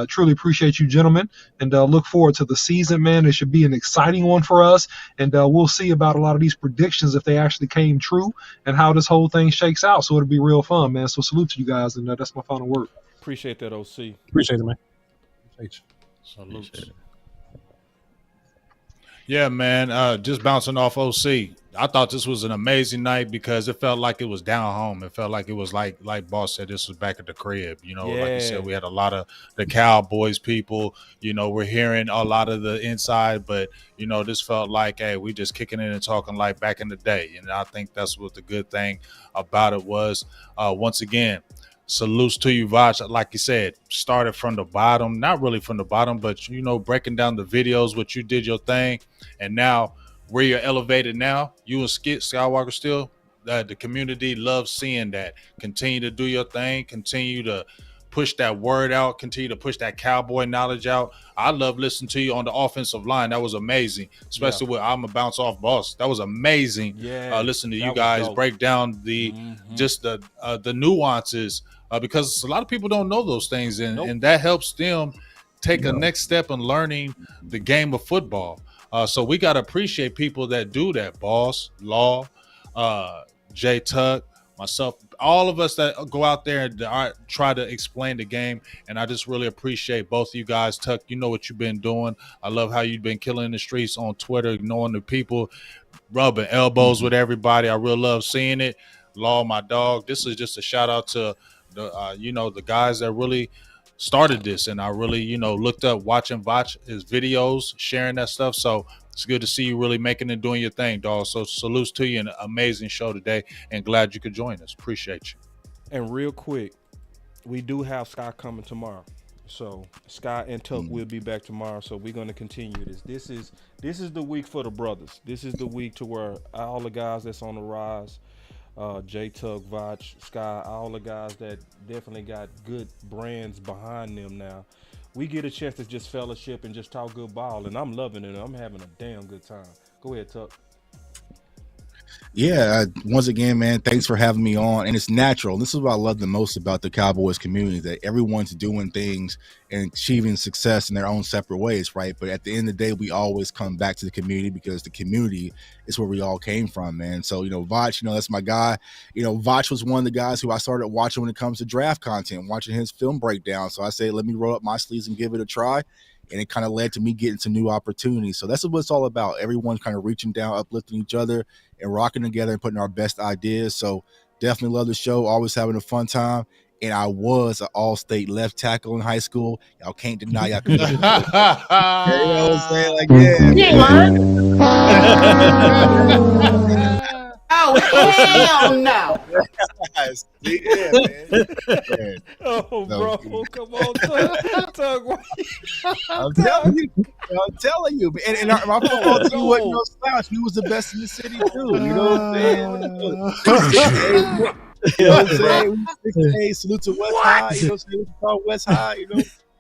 Speaker 14: truly appreciate you, gentlemen, and look forward to the season, man. It should be an exciting one for us, and we'll see about a lot of these predictions if they actually came true and how this whole thing shakes out. So it'll be real fun, man. So salute to you guys, and that's my final word.
Speaker 1: Appreciate that, OC.
Speaker 6: Appreciate it, man.
Speaker 5: Salute. Yeah, man. Just bouncing off OC. I thought this was an amazing night because it felt like it was down home. It felt like it was like Boss said, this was back at the crib. You know, like you said, we had a lot of the Cowboys people. You know, we're hearing a lot of the inside, but you know, this felt like, hey, we just kicking in and talking like back in the day. And I think that's what the good thing about it was. Once again, salutes to you, Voch. Like you said, started from the bottom, not really from the bottom, but, you know, breaking down the videos, what you did your thing. And now where you're elevated now, you and Skit Skywalker still, the community loves seeing that. Continue to do your thing. Continue to push that word out. Continue to push that Cowboy knowledge out. I love listening to you on the offensive line. That was amazing, especially with I'm a bounce off Boss. That was amazing. Listening to you guys break down the just the nuances. Because a lot of people don't know those things, and that helps them take a next step in learning the game of football. So we got to appreciate people that do that. Boss, Law, Jay Tuck, myself, all of us that go out there and try to explain the game. And I just really appreciate both of you guys. Tuck, you know what you've been doing. I love how you've been killing the streets on Twitter, knowing the people, rubbing elbows with everybody. I really love seeing it. Law, my dog, this is just a shout out to the guys that really started this, and I really, looked up watching Voch his videos, sharing that stuff. So it's good to see you really making and doing your thing, dog. So salutes to you, and an amazing show today, and glad you could join us. Appreciate you.
Speaker 1: And real quick, we do have Sky coming tomorrow. So Sky and Tuck will be back tomorrow. So we're going to continue this. This is the week for the brothers. This is the week to where all the guys that's on the rise, J Tuck, Voch, Sky, all the guys that definitely got good brands behind them now. We get a chance to just fellowship and just talk good ball, and I'm loving it. I'm having a damn good time. Go ahead, Tuck.
Speaker 7: Yeah, once again, man, thanks for having me on. And it's natural. This is what I love the most about the Cowboys community, that everyone's doing things and achieving success in their own separate ways, right? But at the end of the day, we always come back to the community, because the community is where we all came from, man. So, Voch, that's my guy. Voch was one of the guys who I started watching when it comes to draft content, watching his film breakdown. So I say, let me roll up my sleeves and give it a try. And it kind of led to me getting some new opportunities. So that's what it's all about. Everyone's kind of reaching down, uplifting each other, and rocking together and putting our best ideas. So definitely love the show. Always having a fun time. And I was an all-state left tackle in high school. Y'all can't deny y'all could. You know what I'm saying? Like,
Speaker 8: Oh, hell no.
Speaker 7: Yeah, man.
Speaker 1: Oh, bro, come on, Tuck.
Speaker 7: I'm telling you. And my football team wasn't no slouch. He was the best in the city, too. You know what I'm saying? You know what I'm saying? Hey, salute to West High. You know what I'm saying? What you call West High,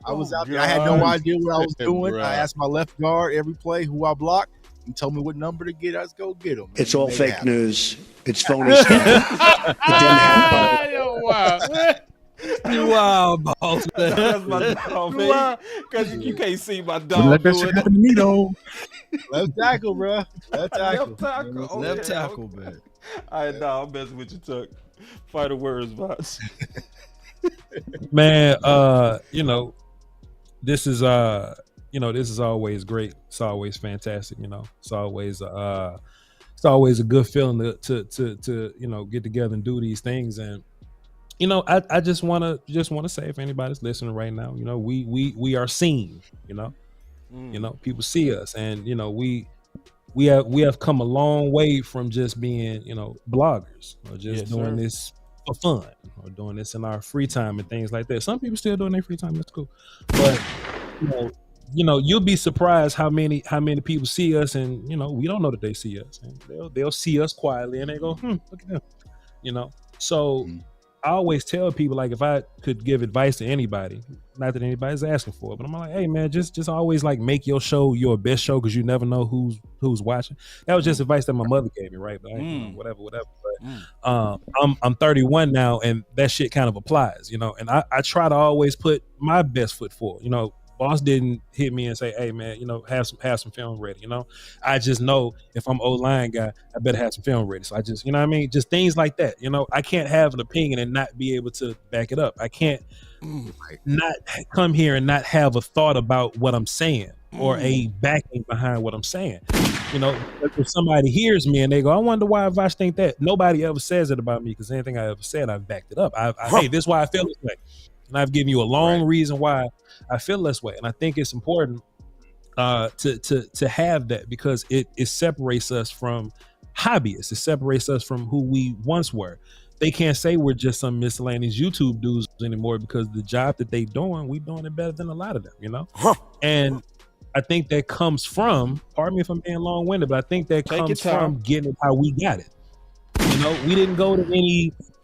Speaker 7: I was out there. I had no idea what I was doing. I asked my left guard every play who I blocked. He told me what number to get. Let's go get him. Man.
Speaker 15: It's all fake news. It's phony stuff. It didn't happen.
Speaker 4: Wow, boss.
Speaker 1: That's my dog, man. Because you can't see my dog.
Speaker 4: Let that shit happen to me, though.
Speaker 7: Left tackle, bro. Left tackle.
Speaker 4: Left tackle, man.
Speaker 1: All right, now I'm messing with you, Tuck. Final words, Voch.
Speaker 6: Man, this is this is always great. It's always fantastic. It's always a good feeling to get together and do these things. And I just want to say, if anybody's listening right now, we are seen. People see us, and we have come a long way from just being, bloggers or just
Speaker 1: Yes,
Speaker 6: doing
Speaker 1: sir.
Speaker 6: this for fun or doing this in our free time and things like that. Some people still doing their free time. That's cool. But, you'll be surprised how many people see us and, we don't know that they see us. And they'll see us quietly and they go, look at them, So I always tell people, like, if I could give advice to anybody, not that anybody's asking for it, but I'm like, hey man, just always like make your show your best show because you never know who's watching. That was just advice that my mother gave me, right? But whatever. But I'm 31 now, and that shit kind of applies, And I try to always put my best foot forward. Boss didn't hit me and say, hey man, have some film ready. I just know if I'm O-line guy, I better have some film ready. So I just, just things like that. I can't have an opinion and not be able to back it up. I can't not come here and not have a thought about what I'm saying or a backing behind what I'm saying. If somebody hears me and they go, I wonder why Voch think that. Nobody ever says it about me because anything I ever said, I've backed it up. Hey, this is why I feel this way. And I've given you a long reason why I feel this way. And I think it's important to have that because it separates us from hobbyists. It separates us from who we once were. They can't say we're just some miscellaneous YouTube dudes anymore because the job that they doing, we doing it better than a lot of them, And I think that comes from, pardon me if I'm being long-winded, but I think that comes from getting it how we got it. We didn't go to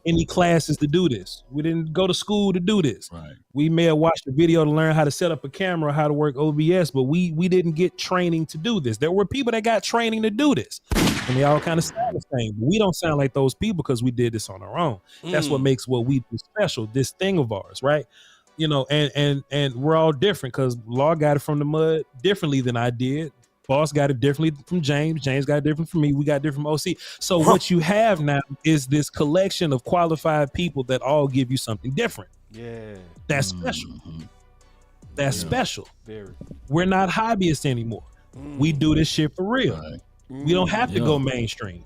Speaker 6: any classes to do this. We didn't go to school to do this.
Speaker 5: Right.
Speaker 6: We may have watched a video to learn how to set up a camera, how to work OBS, but we didn't get training to do this. There were people that got training to do this, and they all kind of sound the same. But we don't sound like those people because we did this on our own. That's what makes what we do special, this thing of ours, right? And we're all different because Law got it from the mud differently than I did. Boss got it differently from James. James got it different from me. We got different from OC. So what you have now is this collection of qualified people that all give you something different.
Speaker 1: Yeah.
Speaker 6: That's special. That's special.
Speaker 1: Very.
Speaker 6: We're not hobbyists anymore. We do this shit for real. Right. We don't have to go mainstream.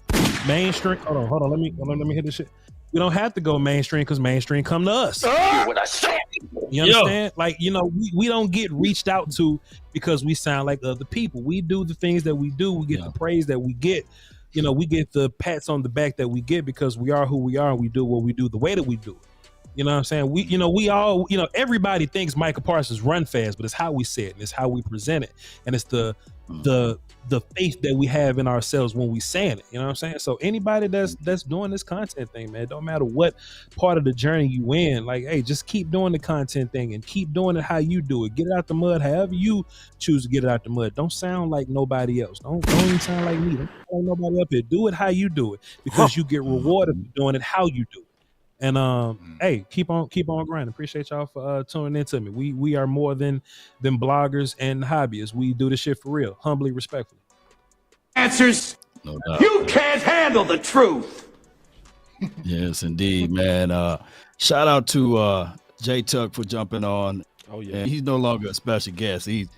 Speaker 6: Mainstream. Hold on. Let me hit this shit. We don't have to go mainstream because mainstream come to us.
Speaker 15: What I said.
Speaker 6: You understand? Like, we don't get reached out to because we sound like other people. We do the things that we do. We get the praise that we get. We get the pats on the back that we get because we are who we are and we do what we do the way that we do it. You know what I'm saying? We all, everybody thinks Michael Parsons run fast, but it's how we say it and it's how we present it. And it's the faith that we have in ourselves when we saying it. You know what I'm saying? So anybody that's doing this content thing, man, don't matter what part of the journey you in, like, hey, just keep doing the content thing and keep doing it how you do it. Get it out the mud however you choose to get it out the mud. Don't sound like nobody else. Don't even sound like me. Don't sound like nobody up here. Do it how you do it because you get rewarded for doing it how you do it. And hey, keep on grinding. Appreciate y'all for tuning into me. We are more than bloggers and hobbyists. We do this shit for real, humbly, respectfully.
Speaker 15: Answers. No doubt. You can't handle the truth.
Speaker 4: Yes, indeed, man. Shout out to J Tuck for jumping on. Oh yeah, and he's no longer a special guest. He's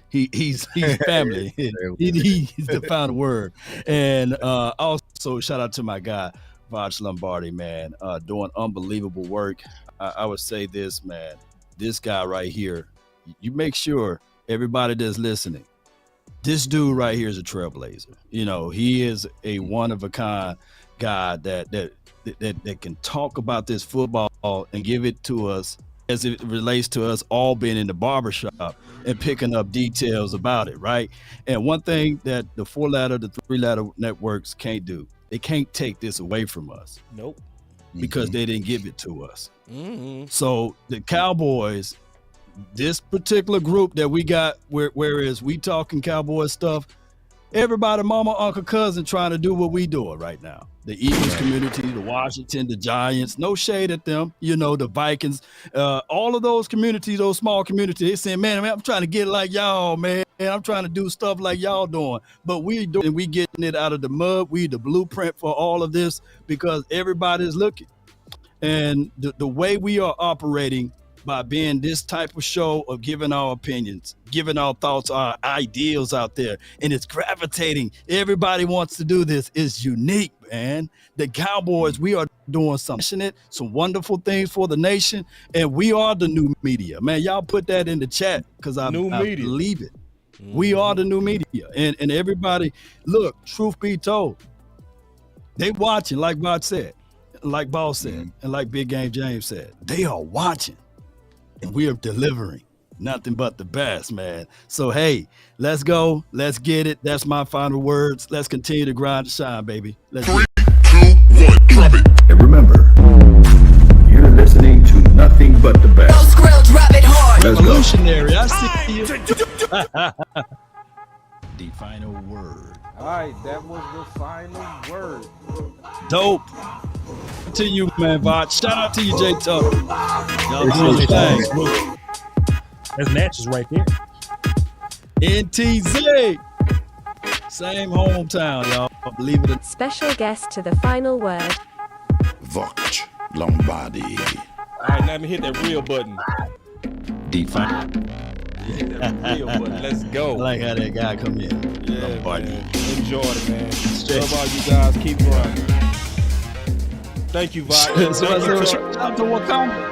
Speaker 4: family. He's the final word. And also shout out to my guy Voch Lombardi, man, doing unbelievable work. I would say this, man, this guy right here, you make sure everybody that's listening, this dude right here is a trailblazer. He is a one-of-a-kind guy that can talk about this football and give it to us as it relates to us all being in the barbershop and picking up details about it, right? And one thing that the 4-letter, the 3-letter networks can't do, they can't take this away from us.
Speaker 1: Nope.
Speaker 4: Because they didn't give it to us. So the Cowboys, this particular group that we got, whereas we talking Cowboys stuff, everybody, mama, uncle, cousin trying to do what we doing right now. The Eagles community, the Washington, the Giants, no shade at them, the Vikings, all of those communities, those small communities, they saying, man, I'm trying to get like y'all, man. I'm trying to do stuff like y'all doing. But we getting it out of the mud. We the blueprint for all of this because everybody's looking. And the way we are operating by being this type of show of giving our opinions, giving our thoughts, our ideals out there, and it's gravitating. Everybody wants to do this. It's unique, man. The Cowboys, we are doing some wonderful things for the nation, and we are the new media. Man, y'all put that in the chat because I believe it. We are the new media. And everybody, look, truth be told, they watching, like Voch said, like Ball said, and like Big Game James said. They are watching, and we are delivering nothing but the best, man. So, hey, let's go. Let's get it. That's my final words. Let's continue to grind and shine, baby. Let's
Speaker 16: 3, 2, 1, drop it.
Speaker 17: And remember, you're listening to nothing but the best.
Speaker 4: Revolutionary. I see you.
Speaker 3: The final word.
Speaker 1: All right, that was the final word.
Speaker 4: Dope. To you, man, Voch. Shout out to you, J Tuck. Y'all doing your thing.
Speaker 6: That's matches right there.
Speaker 4: NTZ. Same hometown, y'all. Believe it or not.
Speaker 2: Special guest to the final word.
Speaker 3: Voch Lombardi.
Speaker 1: All right, now let me hit that real button. Hit that real button. Let's go.
Speaker 4: I like how that guy come in.
Speaker 1: Yeah,
Speaker 4: Lombardi.
Speaker 1: man. Enjoy it, man. Love all you guys. Keep grinding. Thank you, Voch.
Speaker 4: Shout out to Wakanda.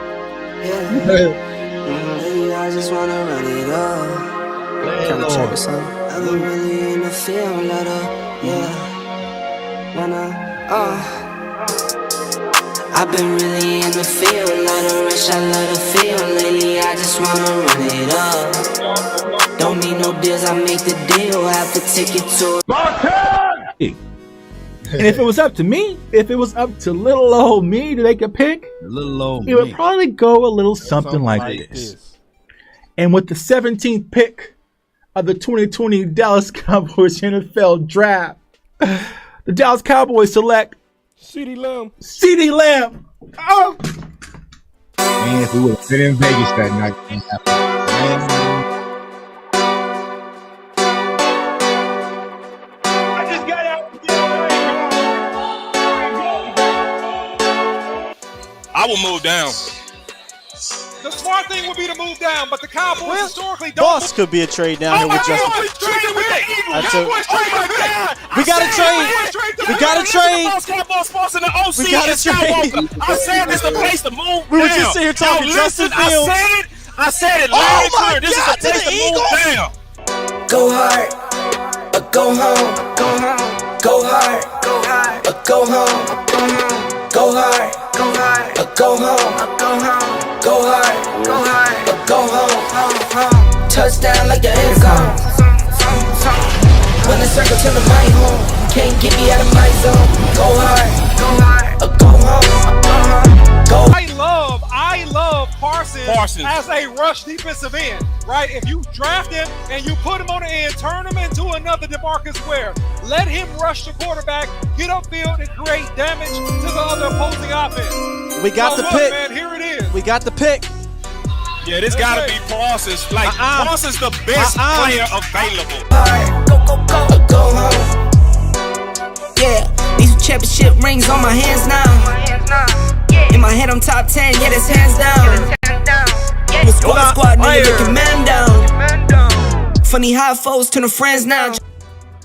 Speaker 8: I just wanna run it up. Can I check this out? I've been really in the field, let up, I've been really in the field, let her rush, I let her feel. Lately, I just wanna run it up. Don't need no deals, I make the deal. Have to take it to
Speaker 9: And if it was up to me, if it was up to little old me to make a pick, it would probably go a little something like this. And with the 17th pick of the 2020 Dallas Cowboys NFL Draft, the Dallas Cowboys select
Speaker 1: CeeDee Lamb.
Speaker 9: CeeDee Lamb. Oh!
Speaker 7: Man, if we would have been in Vegas that night, it didn't happen.
Speaker 10: I will move down.
Speaker 11: The smart thing would be to move down, but the Cowboys historically don't.
Speaker 12: Boss could be a trade down here with Justin. We got to trade. We got to trade. We got to trade.
Speaker 10: I said this is the place to move.
Speaker 12: We were just sitting here talking Justin Fields.
Speaker 10: I said it loud and clear. This is the place to move down.
Speaker 8: go hard, or go home, go home, go hard, go hard, or go home, go hard, go hard, or go home, go home, go hard, go hard, or go home. Touchdown like the end zone. When the circle to the my home, can't get me out of my zone. Go hard, or go home, go home, go.
Speaker 11: I love Parsons as a rush defensive end, right? If you draft him and you put him on the end, turn him into another DeMarcus Ware. Let him rush the quarterback, get upfield, and create damage to the other opposing offense.
Speaker 12: We got the pick.
Speaker 11: Man, here it is.
Speaker 12: We got the pick.
Speaker 10: Yeah, this gotta be Parsons. Like, Parsons the best player available.
Speaker 8: Go home. Yeah, these championship rings on my hands now. In my head, I'm top 10, yeah, that's hands down. The squad, nigga, looking man down. Funny how foes turn to friends now.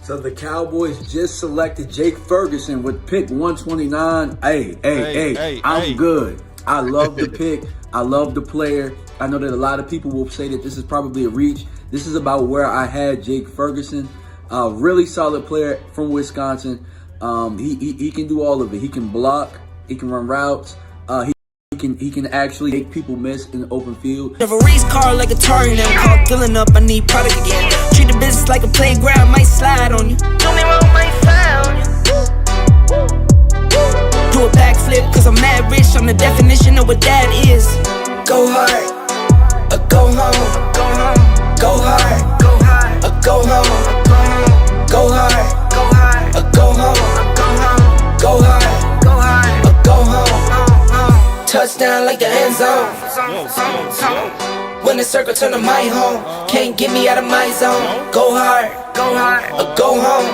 Speaker 13: So the Cowboys just selected Jake Ferguson with pick 129. Hey, I'm good. I love the pick. I love the player. I know that a lot of people will say that this is probably a reach. This is about where I had Jake Ferguson. Really solid player from Wisconsin. He can do all of it. He can block. He can run routes. He can actually make people miss in the open field.
Speaker 8: Never race car like a target. I'm caught filling up. I need product again. Treat the business like a playground. Might slide on you. Do me wrong, might slide on you. Do a backflip cause I'm mad rich. I'm the definition of what that is. Go hard, or go home. Go home. Go hard, go hard, or go home. Go hard, go hard, or go home. Go hard, go hard, or go home. Touchdown like the end zone. When the circle turn to my home, can't get me out of my zone. Go hard, or go home.